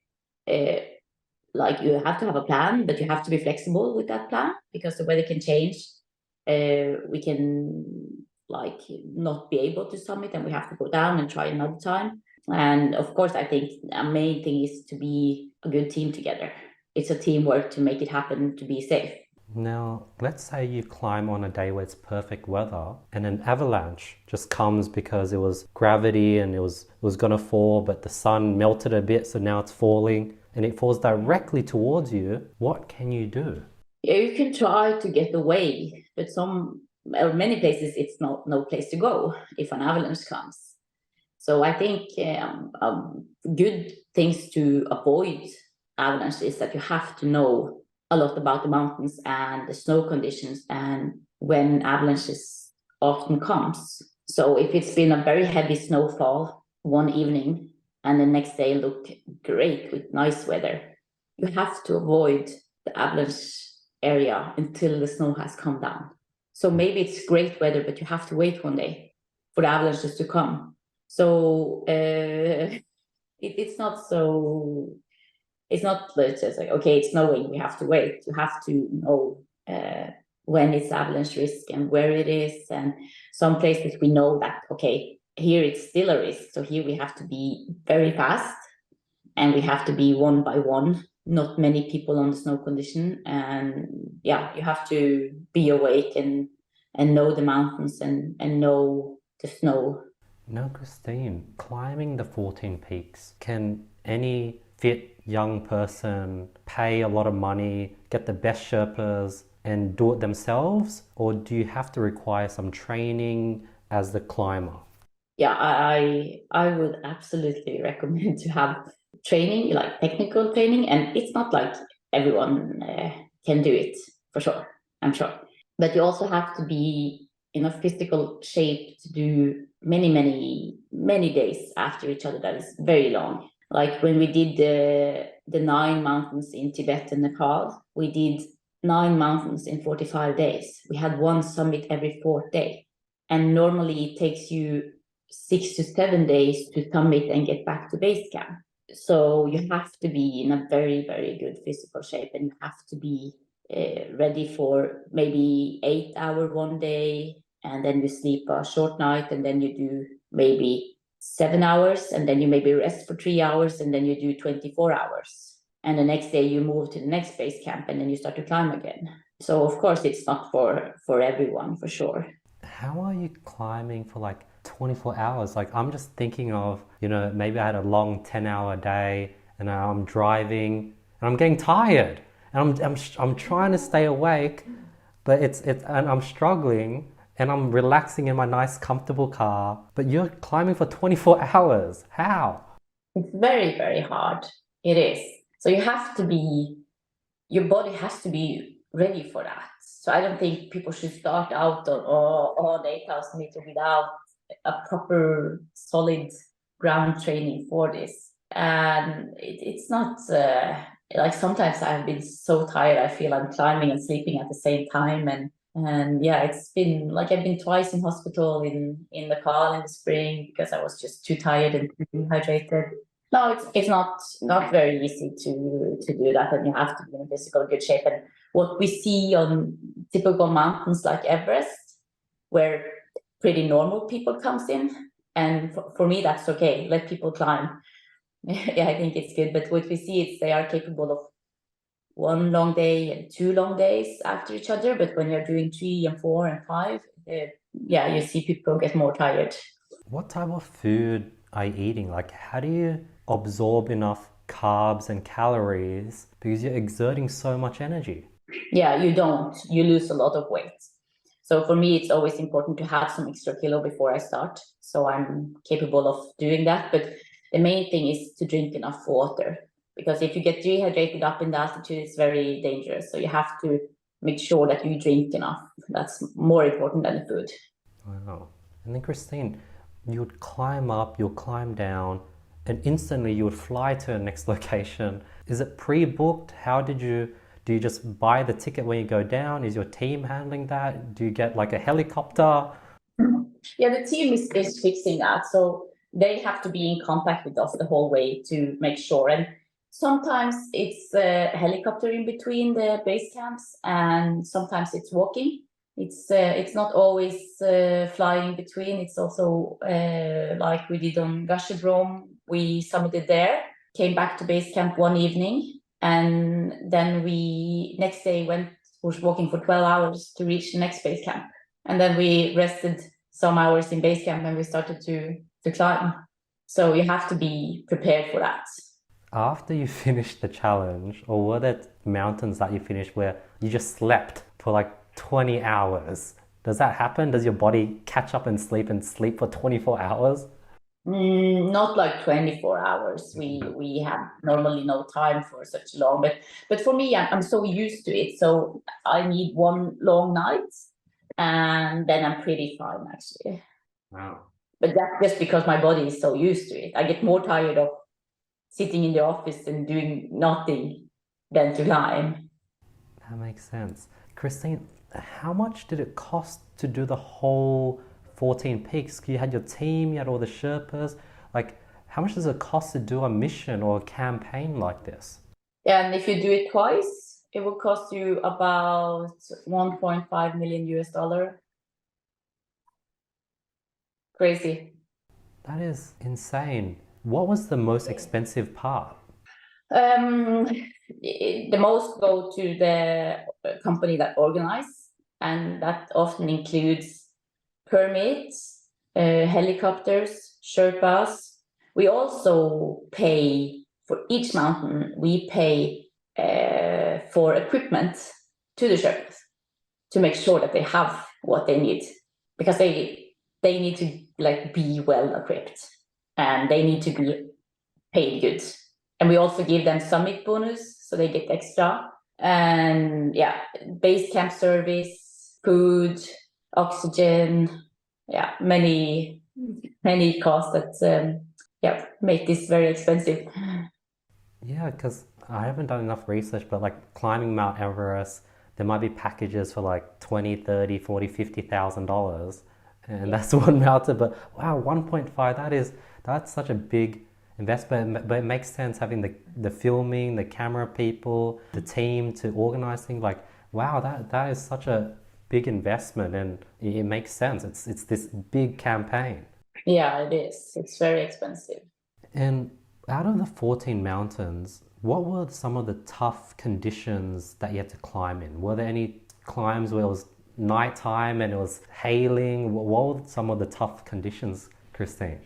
like you have to have a plan, but you have to be flexible with that plan because the weather can change. We can like not be able to summit, and we have to go down and try another time. And of course, I think a main thing is to be a good team together. It's a teamwork to make it happen, to be safe. Now, let's say you climb on a day where it's perfect weather and an avalanche just comes because it was gravity and it was going to fall, but the sun melted a bit, so now it's falling and it falls directly towards you. What can you do? Yeah, you can try to get away, but many places it's no place to go if an avalanche comes. So I think good things to avoid avalanche is that you have to know a lot about the mountains and the snow conditions and when avalanches often comes. So if it's been a very heavy snowfall one evening and the next day look great with nice weather, you have to avoid the avalanche area until the snow has come down. So maybe it's great weather, but you have to wait one day for the avalanches to come. So it's not just like, okay, it's snowing, we have to wait. You have to know when it's avalanche risk and where it is. And some places we know that, okay, here it's still a risk. So here we have to be very fast and we have to be one by one, not many people on the snow condition. And yeah, you have to be awake and know the mountains and know the snow. Now, Kristin, climbing the 14 peaks, can any fit young person pay a lot of money, get the best Sherpas and do it themselves? Or do you have to require some training as the climber? Yeah, I would absolutely recommend to have training, like technical training. And it's not like everyone can do it, for sure, I'm sure. But you also have to be in a physical shape to do many days after each other. That is very long. Like when we did the 9 mountains in Tibet and Nepal, we did 9 mountains in 45 days. We had one summit every 4th day. And normally it takes you 6 to 7 days to summit and get back to base camp. So you have to be in a very, very good physical shape, and you have to be ready for maybe 8 hours one day, and then you sleep a short night, and then you do maybe 7 hours, and then you maybe rest for 3 hours, and then you do 24 hours. And the next day you move to the next base camp, and then you start to climb again. So of course it's not for everyone, for sure. How are you climbing for like 24 hours? Like, I'm just thinking of, maybe I had a long 10-hour day and I'm driving and I'm getting tired and I'm trying to stay awake, but and I'm struggling and I'm relaxing in my nice comfortable car, but you're climbing for 24 hours. How? It's very, very hard. It is. So your body has to be ready for that. So I don't think people should start out on 8,000 meters without a proper solid ground training for this. And it's not like sometimes I've been so tired, I feel I'm climbing and sleeping at the same time. And yeah, it's been like I've been twice in hospital in Nepal in the spring because I was just too tired and dehydrated. No, it's not very easy to do that, and you have to be in physical good shape. And what we see on typical mountains like Everest, where pretty normal people comes in, and for me that's okay. Let people climb. Yeah, I think it's good. But what we see is they are capable of 1 long day and 2 long days after each other. But when you're doing 3 and 4 and 5, yeah, you see people get more tired. What type of food are you eating? Like, how do you absorb enough carbs and calories because you're exerting so much energy? Yeah, you lose a lot of weight. So for me, it's always important to have some extra kilo before I start. So I'm capable of doing that. But the main thing is to drink enough water. because if you get dehydrated up in the altitude, it's very dangerous. So you have to make sure that you drink enough. That's more important than the food. Wow. And then Kristin, you would climb up, you'll climb down, and instantly you would fly to the next location. Is it pre-booked? Do you just buy the ticket when you go down? Is your team handling that? Do you get like a helicopter? Yeah, the team is fixing that. So they have to be in contact with us the whole way to make sure. And sometimes it's a helicopter in between the base camps, and sometimes it's walking. It's not always flying between. It's also like we did on Gashadrome. We summited there, came back to base camp one evening, and then we next day was walking for 12 hours to reach the next base camp. And then we rested some hours in base camp and we started to climb. So you have to be prepared for that. After you finished the challenge, or were there mountains that you finished where you just slept for like 20 hours? Does that happen? Does your body catch up and sleep for 24 hours? Not like 24 hours. We have normally no time for such long, but for me, I'm so used to it. So I need one long night and then I'm pretty fine actually. Wow. But that's just because my body is so used to it. I get more tired of sitting in the office and doing nothing than to climb. That makes sense. Kristin, how much did it cost to do the whole 14 peaks? You had your team, you had all the Sherpas. Like, how much does it cost to do a mission or a campaign like this? Yeah, and if you do it twice, it will cost you about 1.5 million US dollar. Crazy. That is insane. What was the most expensive part? The most go to the company that organize, and that often includes permits, helicopters, Sherpas. We also pay for each mountain. We pay for equipment to the Sherpas to make sure that they have what they need, because they need to like be well equipped and they need to be paid good. And we also give them summit bonus, so they get extra. And yeah, base camp service, food, oxygen, yeah, many costs that make this very expensive. Yeah, because I haven't done enough research, but like climbing Mount Everest, there might be packages for like 20, 30, 40, $50,000. And that's one mountain, but wow, 1.5, that's such a big investment, but it makes sense having the filming, the camera people, the team to organize things. Like, wow, that is such a big investment, and it makes sense. It's this big campaign. Yeah, it is. It's very expensive. And out of the 14 mountains, what were some of the tough conditions that you had to climb in? Were there any climbs where it was nighttime and it was hailing? What were some of the tough conditions, Kristin?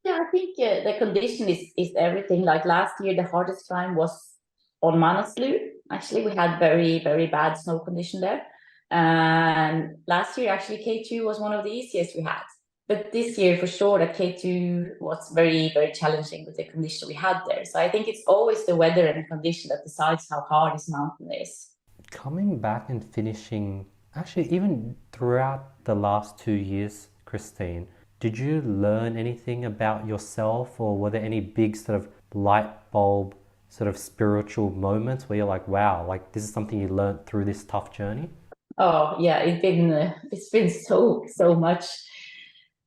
Yeah, I think the condition is everything. Like last year, the hardest climb was on Manaslu. Actually, we had very, very bad snow condition there. And last year, actually, K2 was one of the easiest we had. But this year, for sure, that K2 was very, very challenging with the condition we had there. So I think it's always the weather and the condition that decides how hard this mountain is. Coming back and finishing, actually, even throughout the last 2 years, Kristin, did you learn anything about yourself, or were there any big sort of light bulb sort of spiritual moments where you're like, wow, like this is something you learned through this tough journey? Oh yeah, it's been so much.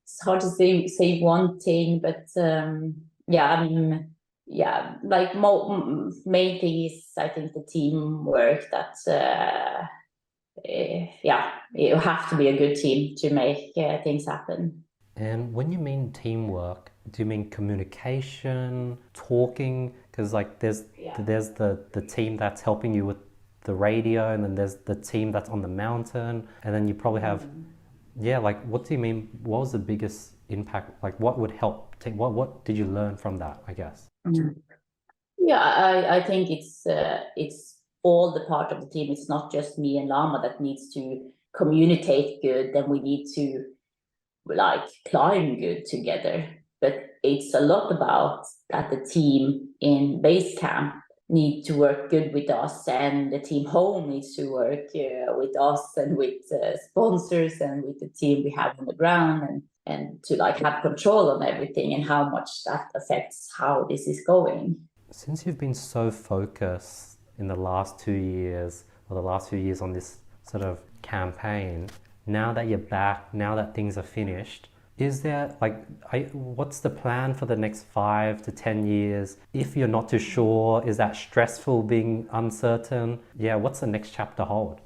It's hard to say one thing, but yeah, I mean, yeah, like main thing is I think the teamwork. That yeah, you have to be a good team to make things happen. And when you mean teamwork, do you mean communication, talking? Because like there's the team that's helping you with the radio, and then there's the team that's on the mountain, and then you probably have yeah, like what do you mean? What was the biggest impact? Like what would help? What did you learn from that, I guess? Yeah, I think it's all the part of the team. It's not just me and Lama that needs to communicate good. Then we need to like climb good together. but it's a lot about that the team in base camp need to work good with us, and the team home needs to work with us and with sponsors and with the team we have on the ground, and to like have control on everything and how much that affects how this is going. Since you've been so focused in the last 2 years or the last few years on this sort of campaign, now that you're back, now that things are finished, is there what's the plan for the next 5 to 10 years? If you're not too sure, is that stressful being uncertain? Yeah, what's the next chapter hold?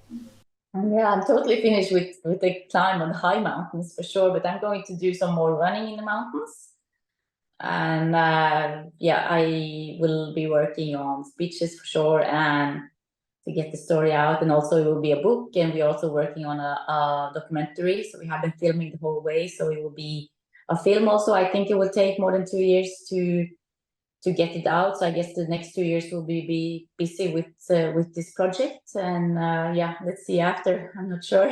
Yeah, I'm totally finished with the climb on the high mountains for sure, but I'm going to do some more running in the mountains. And I will be working on speeches for sure, and to get the story out. And also it will be a book, and we're also working on a documentary. So we have been filming the whole way. So it will be a film also. I think it will take more than 2 years to get it out. So I guess the next 2 years will be busy with this project. And let's see after. I'm not sure.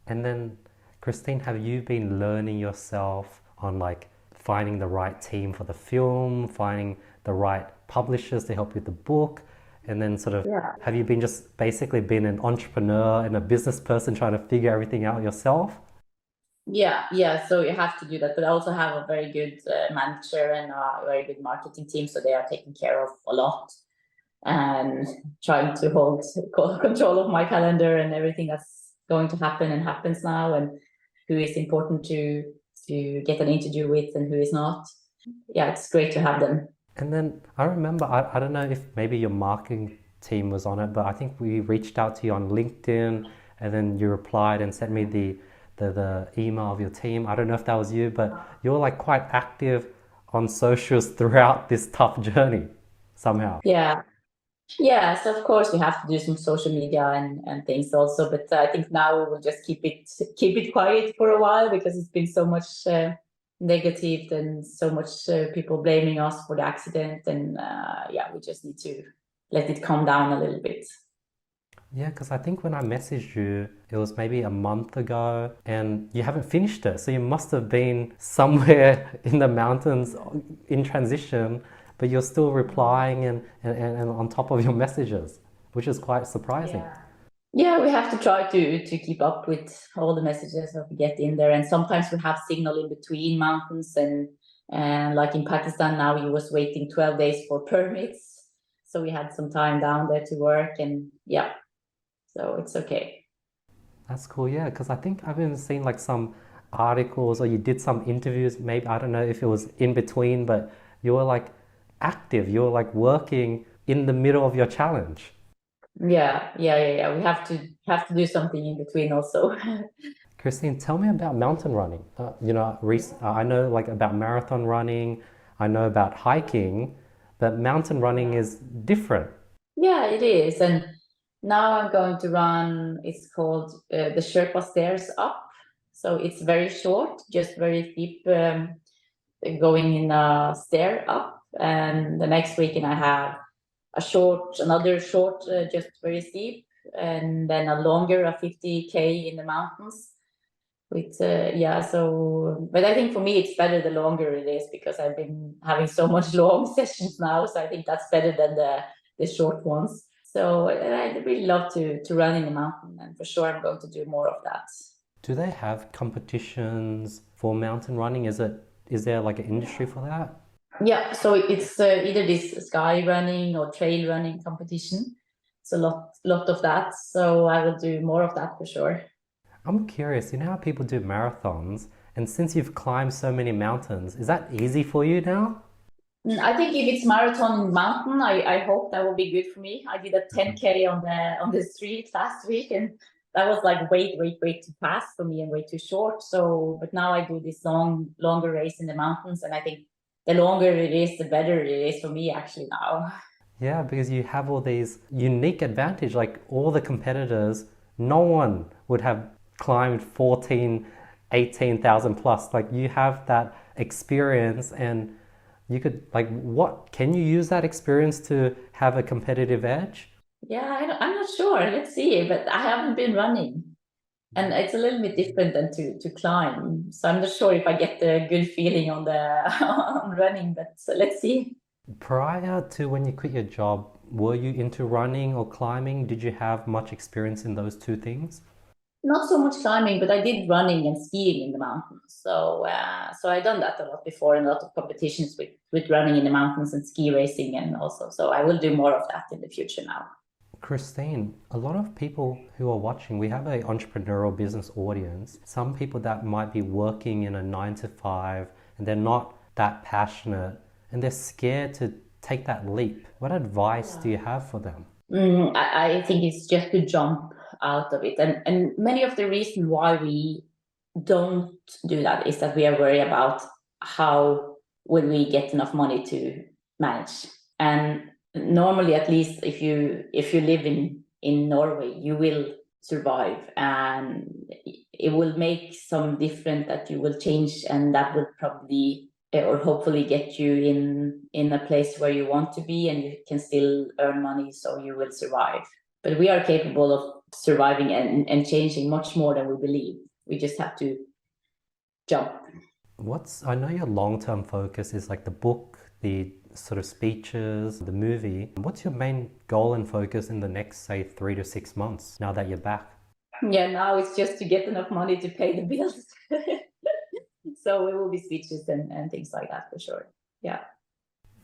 And then, Kristin, have you been learning yourself on like finding the right team for the film, finding the right publishers to help with the book? And then sort of, have you been just basically been an entrepreneur and a business person trying to figure everything out yourself? Yeah. So you have to do that, but I also have a very good manager and a very good marketing team. So they are taking care of a lot and trying to hold control of my calendar and everything that's going to happen and happens now, and who is important to get an interview with and who is not. Yeah, it's great to have them. And then I remember, I don't know if maybe your marketing team was on it, but I think we reached out to you on LinkedIn, and then you replied and sent me the email of your team. I don't know if that was you, but you were like quite active on socials throughout this tough journey somehow. Yeah, so of course we have to do some social media and things also, but I think now we will just keep it quiet for a while, because it's been so much negative and so much people blaming us for the accident, and we just need to let it calm down a little bit. Yeah, because I think when I messaged you, it was maybe a month ago, and you haven't finished it. So you must have been somewhere in the mountains in transition, but you're still replying and on top of your messages, which is quite surprising. Yeah, we have to try to keep up with all the messages that we get in there. And sometimes we have signal in between mountains, and like in Pakistan now, we was waiting 12 days for permits. So we had some time down there to work, and so it's okay. That's cool, yeah, because I think I've even seen like some articles, or you did some interviews, maybe, I don't know if it was in between, but you were like active, you were like working in the middle of your challenge. Yeah. We have to do something in between also. Kristin, tell me about mountain running. I know like about marathon running, I know about hiking, but mountain running is different. Yeah, it is. And now I'm going to run, it's called the Sherpa stairs up. So it's very short, just very steep, going in a stair up. And the next weekend I have another short, just very steep, and then a longer, a 50K in the mountains. With but I think for me it's better the longer it is, because I've been having so much long sessions now. So I think that's better than the short ones. So I really love to run in the mountain, and for sure I'm going to do more of that. Do they have competitions for mountain running? Is there like an industry for that? Yeah, so it's either this sky running or trail running competition. It's a lot of that. So I will do more of that for sure. I'm curious, you know how people do marathons, and since you've climbed so many mountains, is that easy for you now? I think if it's marathon mountain, I hope that will be good for me. I did a 10K on the street last week, and that was like way too fast for me and way too short. So, but now I do this longer race in the mountains, and I think the longer it is, the better it is for me actually now. Yeah, because you have all these unique advantage. Like all the competitors, no one would have climbed 14, 18,000 plus. Like you have that experience, and you could what can you use that experience to have a competitive edge? Yeah, I'm not sure. Let's see, but I haven't been running. And it's a little bit different than to climb. So I'm not sure if I get the good feeling on the on running, but so let's see. Prior to when you quit your job, were you into running or climbing? Did you have much experience in those two things? Not so much climbing, but I did running and skiing in the mountains. So I done that a lot before, in a lot of competitions with running in the mountains and ski racing, and also so I will do more of that in the future now. Christine, a lot of people who are watching, we have an entrepreneurial business audience. Some people that might be working in a 9 to 5 and they're not that passionate and they're scared to take that leap. What advice do you have for them? I think it's just to jump out of it. And many of the reasons why we don't do that is that we are worried about how will we get enough money to manage. And normally, at least if you live in Norway, you will survive, and it will make some difference that you will change, and that will probably or hopefully get you in a place where you want to be, and you can still earn money, so you will survive. But we are capable of surviving and changing much more than we believe. We just have to jump. I know your long-term focus is like the book, the sort of speeches, the movie. What's your main goal and focus in the next, say, 3 to 6 months now that you're back? Yeah, now it's just to get enough money to pay the bills. So it will be speeches and things like that for sure. Yeah.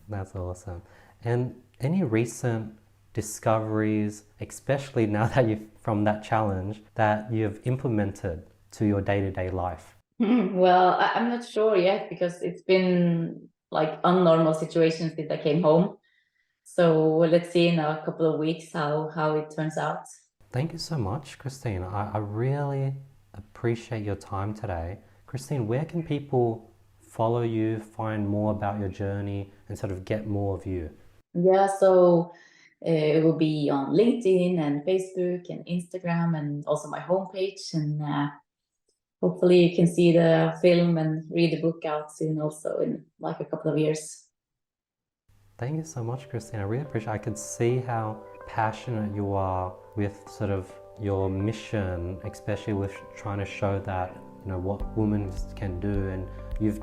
That's awesome. And any recent discoveries, especially now that you've from that challenge, that you've implemented to your day-to-day life? Well, I'm not sure yet because it's been like unnormal situations since I came home. So let's see in a couple of weeks how it turns out. Thank you so much, Christine. I really appreciate your time today. Christine, where can people follow you, find more about your journey, and sort of get more of you? Yeah, so it will be on LinkedIn and Facebook and Instagram, and also my homepage. And hopefully you can see the film and read the book out soon, also in like a couple of years. Thank you so much, Christine. I really appreciate it. I could see how passionate you are with sort of your mission, especially with trying to show that, you know, what women can do, and you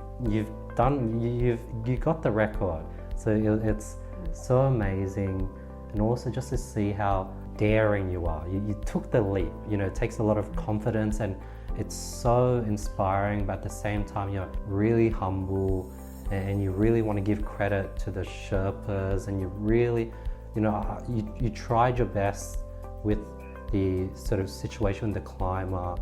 got the record. So it's so amazing, and also just to see how daring you are. You took the leap. You know, it takes a lot of confidence, and it's so inspiring, but at the same time you're really humble, and you really want to give credit to the Sherpas, and you really, you know, you tried your best with the sort of situation with the climber,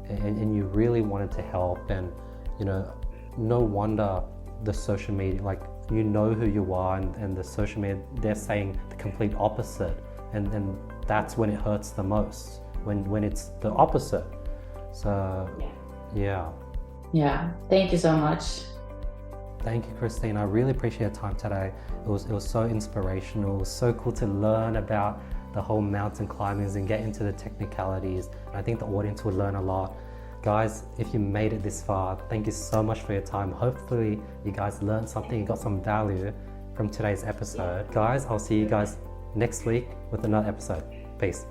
and you really wanted to help. And you know, no wonder the social media, like, you know who you are, and the social media, they're saying the complete opposite, and that's when it hurts the most, when it's the opposite. So yeah. Thank you so much. Thank you, Christine. I really appreciate your time today. It was so inspirational. It was so cool to learn about the whole mountain climbing and get into the technicalities. And I think the audience will learn a lot. Guys, if you made it this far, thank you so much for your time. Hopefully you guys learned something, you got some value from today's episode. Guys, I'll see you guys next week with another episode. Peace.